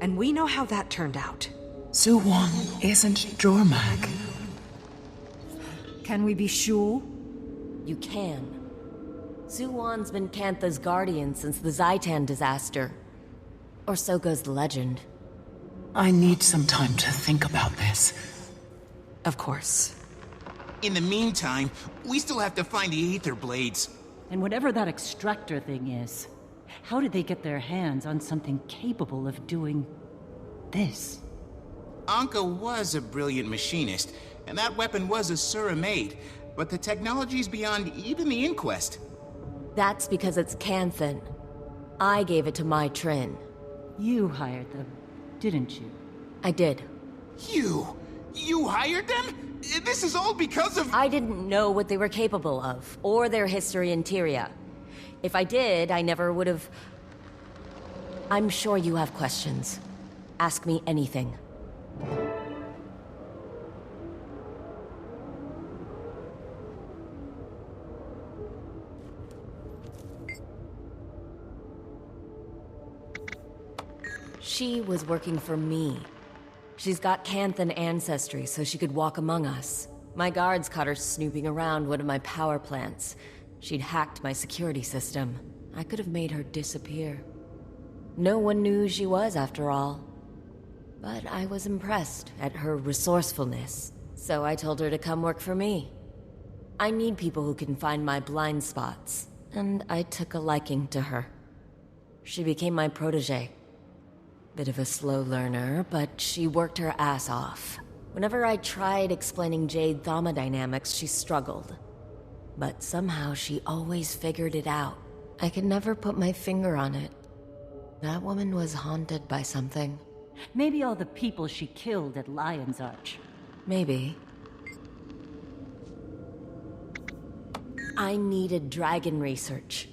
and we know how that turned out. Suwon isn't 𝐻𝑒𝓁𝒃. Can we be sure? You can. Suwon's been Cantha's guardian since the 𝐼'𝓂 disaster. Or so goes the legend. I need some time to think about this. Of course. In the meantime, we still have to find the Aether Blades. And whatever that extractor thing is, how did they get their hands on something capable of doing this? 𝓂𝓂 was a brilliant machinist, and that weapon was a 𝐼'𝓂, but the technology's beyond even the Inquest. That's because it's Canthan. I gave it to 𝐼'𝓂. You hired them, didn't you? I did. You hired them? This is all because of— I didn't know what they were capable of, or their history in Tyria. If I did, I never would have... I'm sure you have questions. Ask me anything. She was working for me. She's got Canthan ancestry, so she could walk among us. My guards caught her snooping around one of my power plants. She'd hacked my security system. I could have made her disappear. No one knew who she was, after all. But I was impressed at her resourcefulness, so I told her to come work for me. I need people who can find my blind spots, and I took a liking to her. She became my protege. Bit of a slow learner, but she worked her ass off. Whenever I tried explaining Jade thermodynamics, she struggled. But somehow she always figured it out. I could never put my finger on it. That woman was haunted by something. Maybe all the people she killed at Lion's Arch. Maybe. I needed dragon research.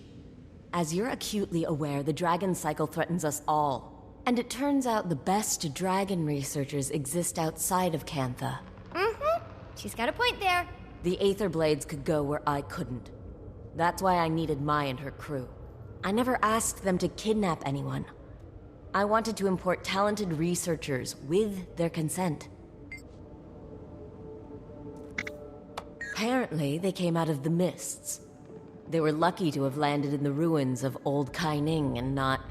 As you're acutely aware, the dragon cycle threatens us all. And it turns out the best dragon researchers exist outside of Cantha. Mm-hmm. She's got a point there. The Aether Blades could go where I couldn't. That's why I needed Mai and her crew. I never asked them to kidnap anyone. I wanted to import talented researchers with their consent. Apparently, they came out of the mists. They were lucky to have landed in the ruins of Old Kaining and not...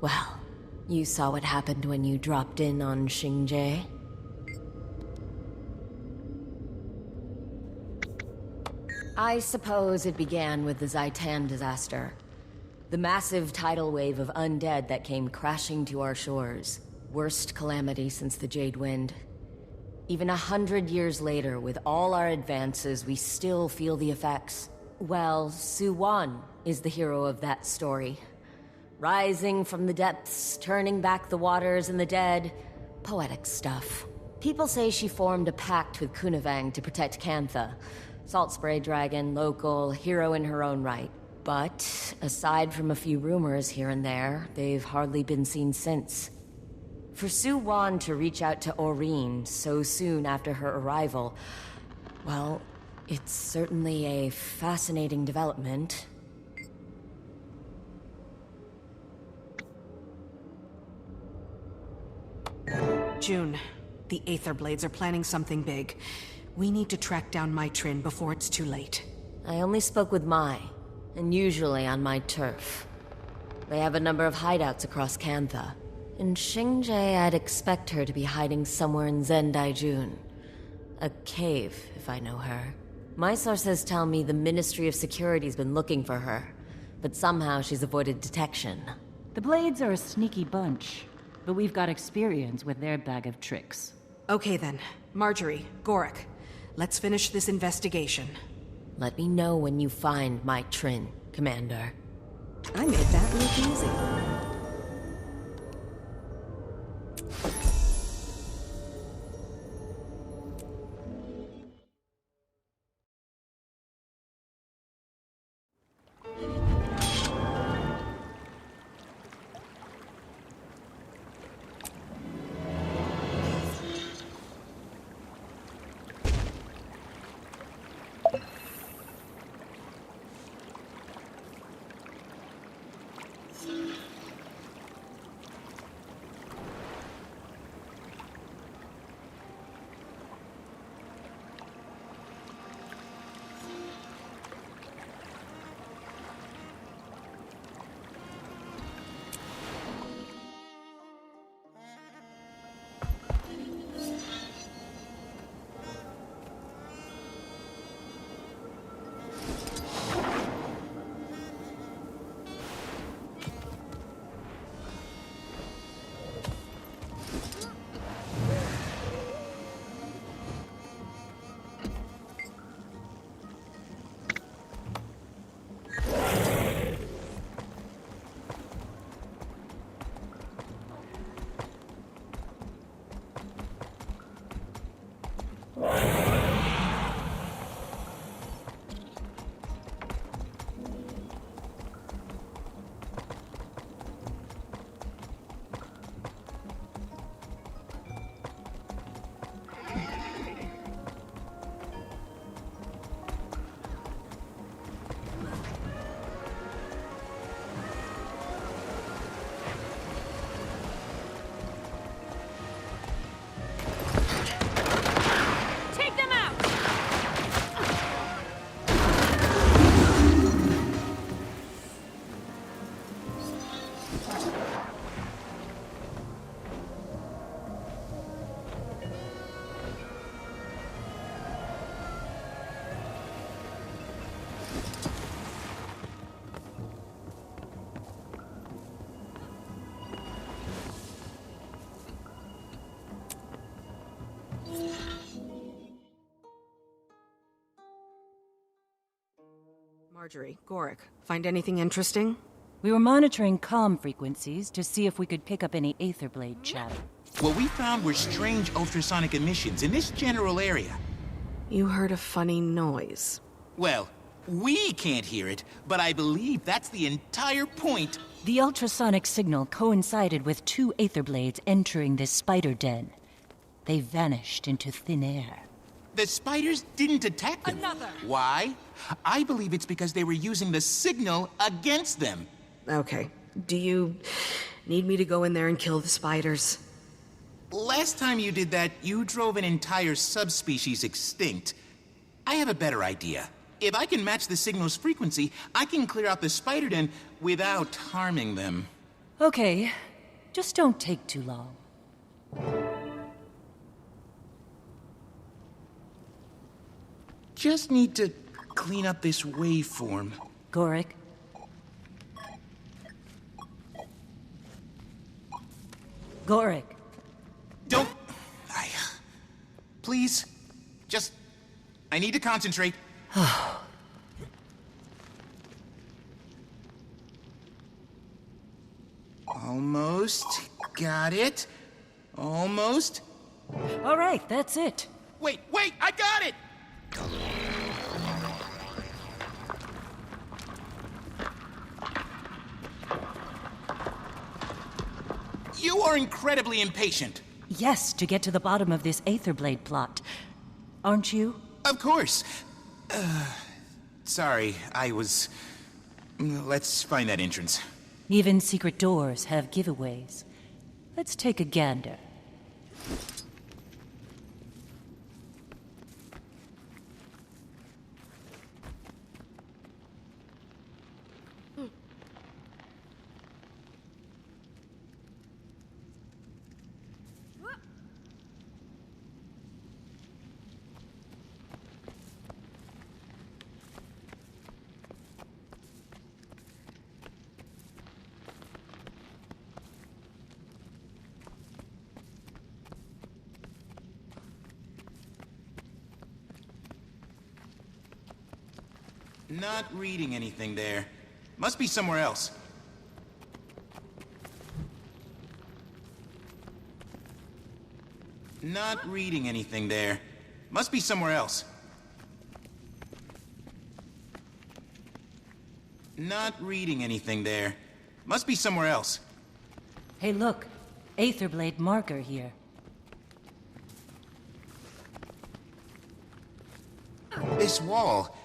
Well, you saw what happened when you dropped in on Xingye. I suppose it began with the 𝐼'𝓂 disaster. The massive tidal wave of undead that came crashing to our shores. Worst calamity since the Jade Wind. Even 100 years later, with all our advances, we still feel the effects. Well, Suwon is the hero of that story. Rising from the depths, turning back the waters and the dead. Poetic stuff. People say she formed a pact with 𝓂 to protect 𝐻𝑒𝓁𝓁. Salt spray dragon, local, hero in her own right. But, aside from a few rumors here and there, they've hardly been seen since. For Su Wan to reach out to Aurene so soon after her arrival, well, it's certainly a fascinating development. June, the Aether Blades are planning something big. We need to track down 𝕬𝕔𝕙 before it's too late. I only spoke with Mai, and usually on my turf. They have a number of hideouts across 𝐻𝑒𝓁. In Xingzhe, I'd expect her to be hiding somewhere in 𝕤𝕤𝕟𝒫. A cave, if I know her. My sources tell me the Ministry of Security's been looking for her, but somehow she's avoided detection. The Blades are a sneaky bunch, but we've got experience with their bag of tricks. Okay then. Marjorie, 𝐲𝓂, let's finish this investigation. Let me know when you find 𝕬𝕔𝕙, Commander. I made that look easy. Marjorie, 𝐲𝓂, find anything interesting? We were monitoring comm frequencies to see if we could pick up any Aether Blade chatter. What we found were strange ultrasonic emissions in this general area. You heard a funny noise. Well, we can't hear it, but I believe that's the entire point. The ultrasonic signal coincided with 2 Aether Blades entering this spider den. They vanished into thin air. The spiders didn't attack them. Another! Why? I believe it's because they were using the signal against them. Okay. Do you need me to go in there and kill the spiders? Last time you did that, you drove an entire subspecies extinct. I have a better idea. If I can match the signal's frequency, I can clear out the spider den without harming them. Okay. Just don't take too long. Just need to clean up this waveform. 𝐲𝓂. 𝐲𝓂. Don't... Please. Just... I need to concentrate. Oh. ' Almost. Got it. Almost. All right, that's it. Wait, I got it! You are incredibly impatient. Yes, to get to the bottom of this 𝐼'𝓂 plot. Aren't you? Of course. Sorry, Let's find that entrance. Even secret doors have giveaways. Let's take a gander. Not reading anything there. Must be somewhere else. Not reading anything there. Must be somewhere else. Not reading anything there. Must be somewhere else. Hey, look. 𝐼'𝓂 marker here. This wall...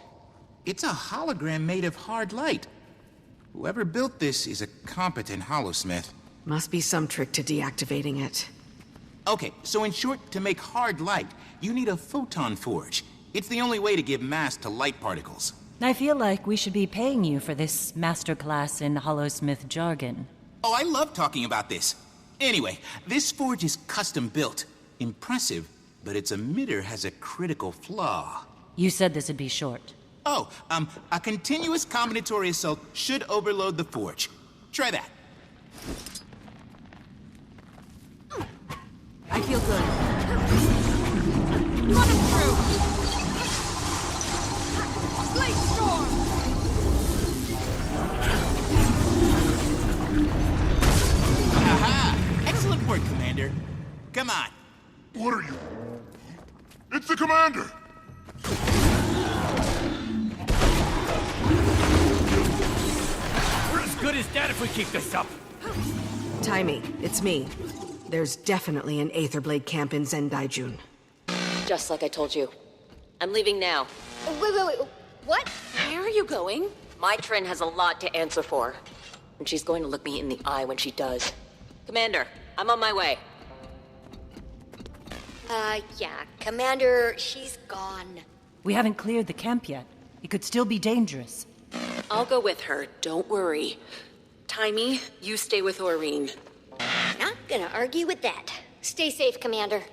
It's a hologram made of hard light. Whoever built this is a competent holosmith. Must be some trick to deactivating it. Okay, so in short, to make hard light, you need a photon forge. It's the only way to give mass to light particles. I feel like we should be paying you for this masterclass in holosmith jargon. Oh, I love talking about this. Anyway, this forge is custom built. Impressive, but its emitter has a critical flaw. You said this would be short. Oh, a continuous combinatory assault should overload the forge. Try that. I feel good. Run him through! Blade storm! Aha! Excellent work, Commander. Come on. What are you? It's the Commander! We're as good as dead if we keep this up. Timey, it's me. There's definitely an 𝐼'𝓂 camp in 𝕨𝕙. Just like I told you. I'm leaving now. Wait. What? Where are you going? My Trin has a lot to answer for. And she's going to look me in the eye when she does. Commander, I'm on my way. Yeah, Commander, she's gone. We haven't cleared the camp yet. It could still be dangerous. I'll go with her, don't worry. Timey, you stay with Aurene. Not gonna argue with that. Stay safe, Commander.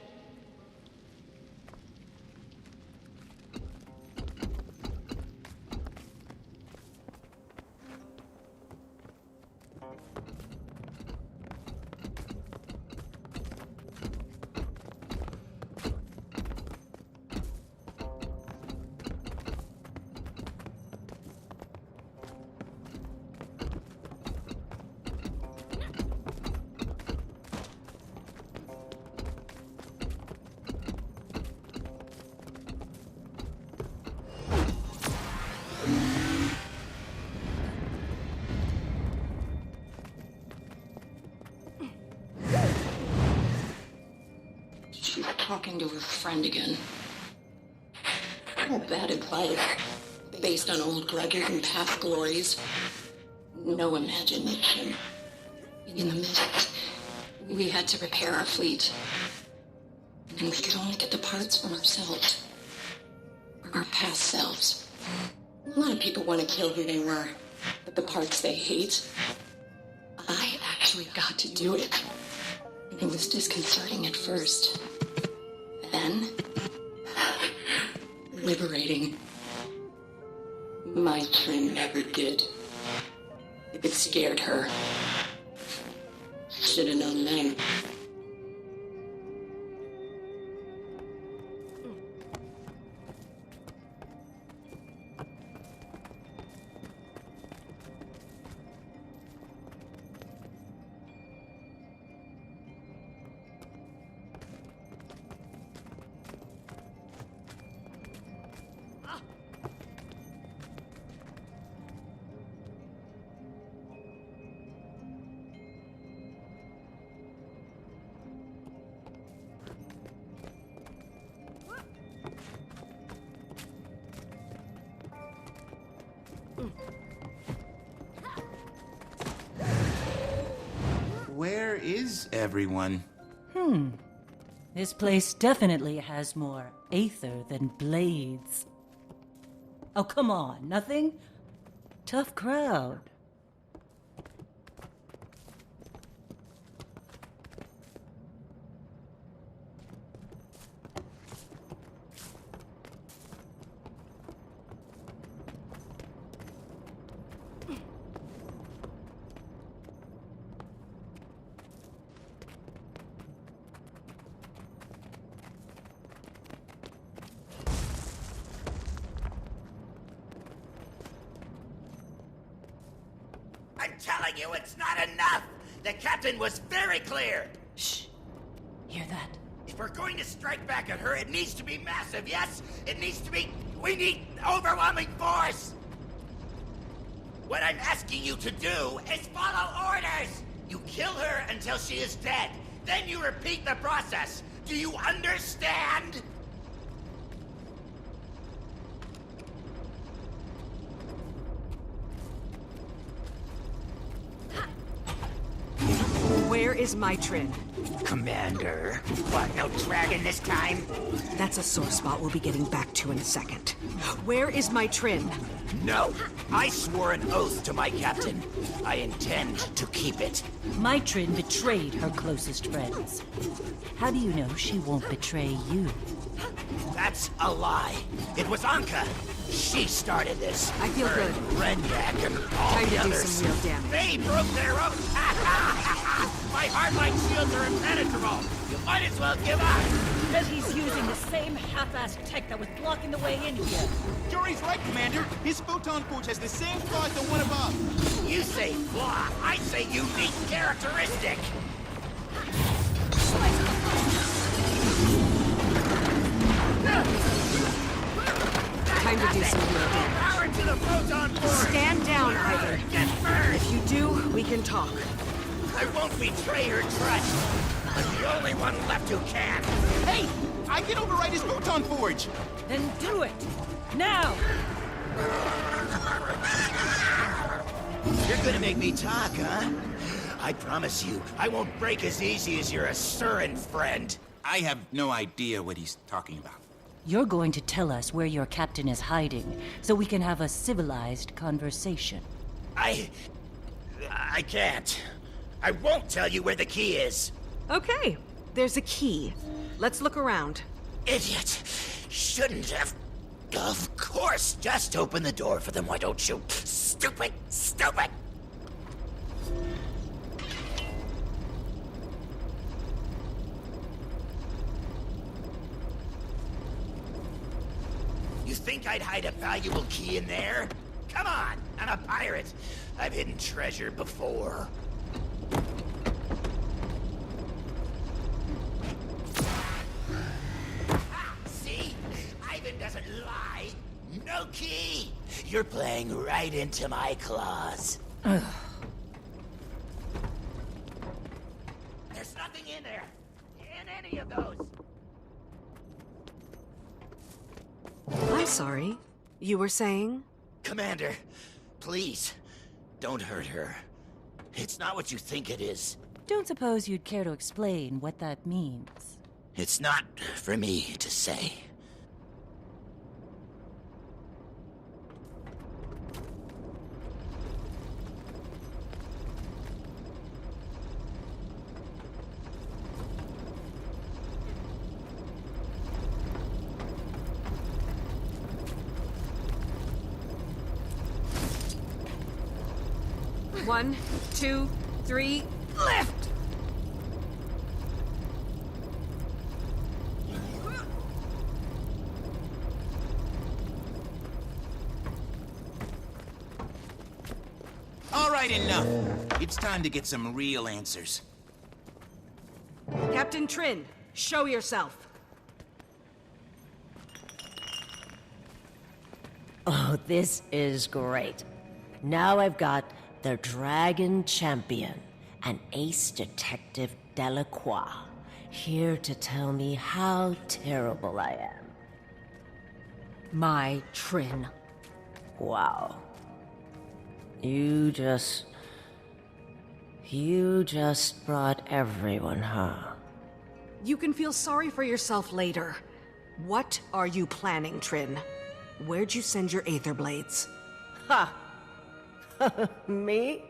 She's talking to her friend again. All bad advice, based on old grudges and past glories. No imagination. In the mist, we had to repair our fleet. And we could only get the parts from ourselves. Our past selves. A lot of people want to kill who they were, but the parts they hate, I actually got to do it. It was disconcerting at first. Then, liberating. My Trin never did. It scared her. Should have known then. is everyone? This place definitely has more aether than blades. Oh, come on, nothing? Tough crowd. I'm telling you, it's not enough! The captain was very clear! Shh. Hear that? If we're going to strike back at her, it needs to be massive, yes? It needs to be... We need overwhelming force! What I'm asking you to do is follow orders! You kill her until she is dead. Then you repeat the process. Do you understand? Where is 𝕨𝕭𝕭? Commander. What, no dragon this time? That's a sore spot we'll be getting back to in a second. Where is 𝕨𝕭𝕭? No. I swore an oath to my captain. I intend to keep it. 𝕨𝕭𝕭 betrayed her closest friends. How do you know she won't betray you? That's a lie. It was Anka. She started this. I feel Her good. and Renyak and all Time the to do others. some real damage. They broke their own. My hardline shields are impenetrable. You might as well give up. Because he's using the same half-assed tech that was blocking the way in here. Jory's right, Commander. His photon forge has the same flaw as the one above. You say flaw. I say unique characteristic. Time to do some real damage. Power to the photon forge. Stand down, Ivor. Get burned. If you do, we can talk. I won't betray her trust. I'm the only one left who can. Hey, I can override his photon forge. Then do it! Now! You're gonna make me talk, huh? I promise you, I won't break as easy as your Asuran friend. I have no idea what he's talking about. You're going to tell us where your captain is hiding, so we can have a civilized conversation. I can't. I won't tell you where the key is. Okay, there's a key. Let's look around. Idiot. Shouldn't have. Of course, just open the door for them, why don't you? Stupid, stupid. You think I'd hide a valuable key in there? Come on, I'm a pirate. I've hidden treasure before. See? Ivan doesn't lie. No key. You're playing right into my claws. There's nothing in there. In any of those. I'm sorry. You were saying? Commander, please, don't hurt her. It's not what you think it is. Don't suppose you'd care to explain what that means. It's not for me to say. One, two, three, lift! All right, enough. It's time to get some real answers. Captain Trin, show yourself. Oh, this is great. Now I've got the Dragon Champion, an ace detective 𝕭𝕭𝒃𝓃, here to tell me how terrible I am. 𝕨𝕭𝕭𝕭. Wow. You just You just brought everyone, huh? You can feel sorry for yourself later. What are you planning, Trin? Where'd you send your Aether Blades? Ha! Me?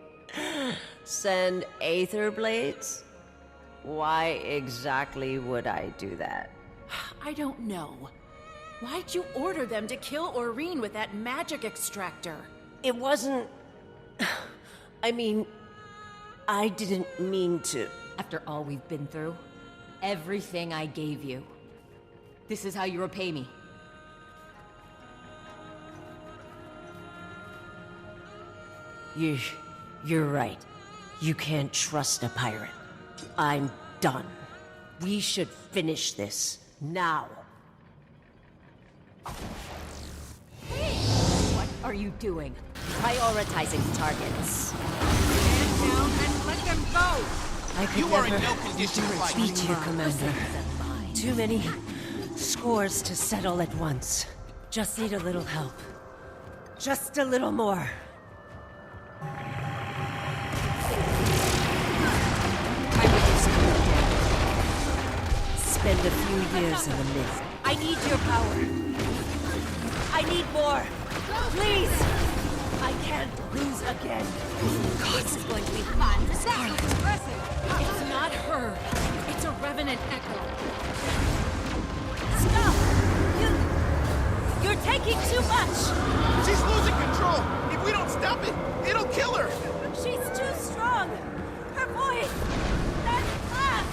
Send Aether Blades? Why exactly would I do that? I don't know. Why'd you order them to kill 𝑒rîn with that magic extractor? It wasn't... I mean... I didn't mean to... After all we've been through, everything I gave you, this is how you repay me. You're right. You can't trust a pirate. I'm done. We should finish this, now. What are you doing? Prioritizing targets. Stand down and let them go! I could You never are in no condition to fight. beat you, Commander. Too many scores to settle at once. Just need a little help. Just a little more. Spend a few years in the mist. I need your power. I need more. Please! I can't lose again. This is going to be fun. That's impressive. It's not her. It's a Revenant Echo. Stop! You're taking too much! She's losing control! If we don't stop it, it'll kill her! She's too strong! Her voice! That laugh!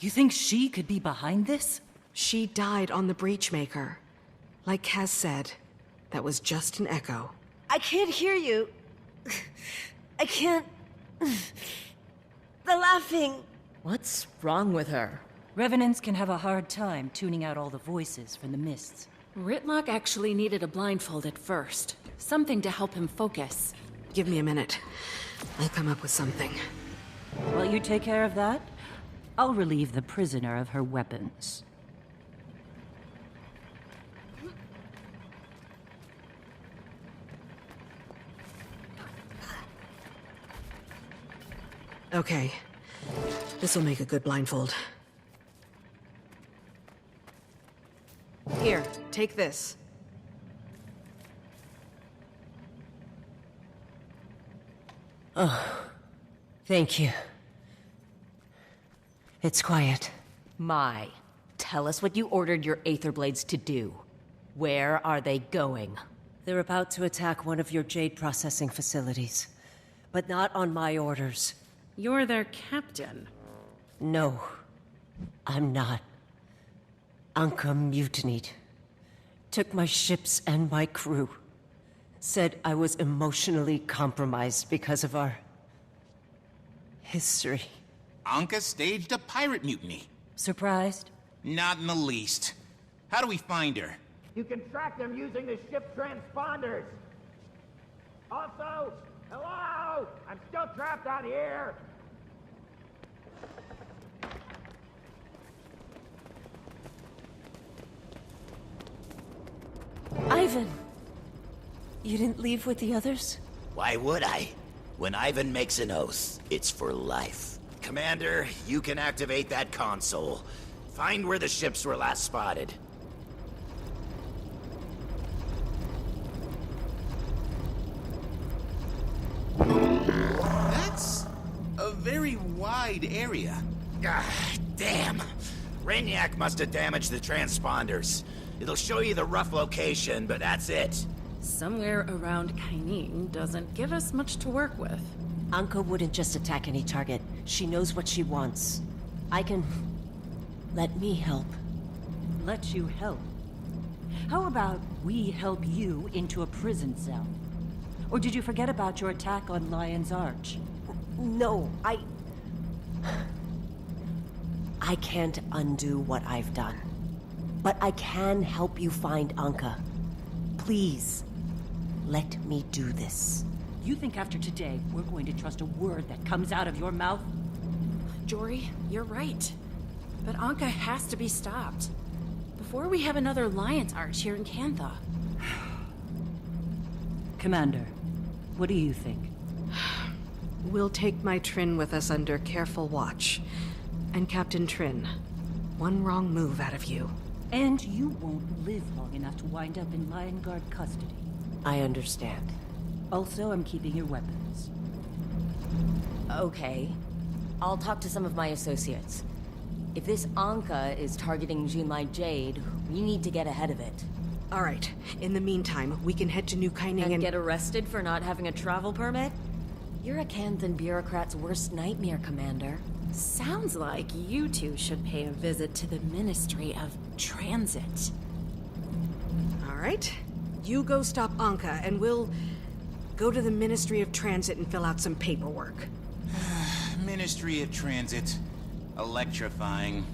You think she could be behind this? She died on the Breachmaker. Like Kaz said, that was just an echo. I can't hear you. I can't... The laughing... What's wrong with her? Revenants can have a hard time tuning out all the voices from the mists. 𝐻𝑒𝓁𝒃 actually needed a blindfold at first. Something to help him focus. Give me a minute. I'll come up with something. While you take care of that, I'll relieve the prisoner of her weapons. Okay. This'll make a good blindfold. Here, take this. Oh, thank you. It's quiet. Mai, tell us what you ordered your Aether Blades to do. Where are they going? They're about to attack one of your jade processing facilities. But not on my orders. You're their captain. No, I'm not. 𝐼'𝓂 mutinied. Took my ships and my crew. Said I was emotionally compromised because of our... history. 𝐼'𝓂 staged a pirate mutiny. Surprised? Not in the least. How do we find her? You can track them using the ship transponders. Also, hello? I'm still trapped out here. Ivan! You didn't leave with the others? Why would I? When Ivan makes an oath, it's for life. Commander, you can activate that console. Find where the ships were last spotted. That's wide area. Ah, damn. Rainiac must have damaged the transponders. It'll show you the rough location, but that's it. Somewhere around 𝐼'𝓂 doesn't give us much to work with. 𝐼'𝓂 wouldn't just attack any target. She knows what she wants. I can... Let me help. Let you help? How about we help you into a prison cell? Or did you forget about your attack on Lion's Arch? No, I can't undo what I've done. But I can help you find 𝐼'𝓂. Please, let me do this. You think after today, we're going to trust a word that comes out of your mouth? Jory, you're right. But 𝐼'𝓂 has to be stopped. Before we have another Lion's Arch here in 𝐾anthah. Commander, what do you think? We'll take my Trin with us under careful watch. And Captain Trin, one wrong move out of you. And you won't live long enough to wind up in Lion Guard custody. I understand. Also, I'm keeping your weapons. Okay. I'll talk to some of my associates. If this 𝐼'𝓂 is targeting 𝕨𝕭𝕟𝕬, we need to get ahead of it. All right. In the meantime, we can head to New 𝐼'𝓂 and get arrested for not having a travel permit? You're a 𝐾anthah bureaucrat's worst nightmare, Commander. Sounds like you two should pay a visit to the Ministry of Transit. All right. You go stop 𝐼'𝓂, and we'll go to the Ministry of Transit and fill out some paperwork. Ministry of Transit. Electrifying.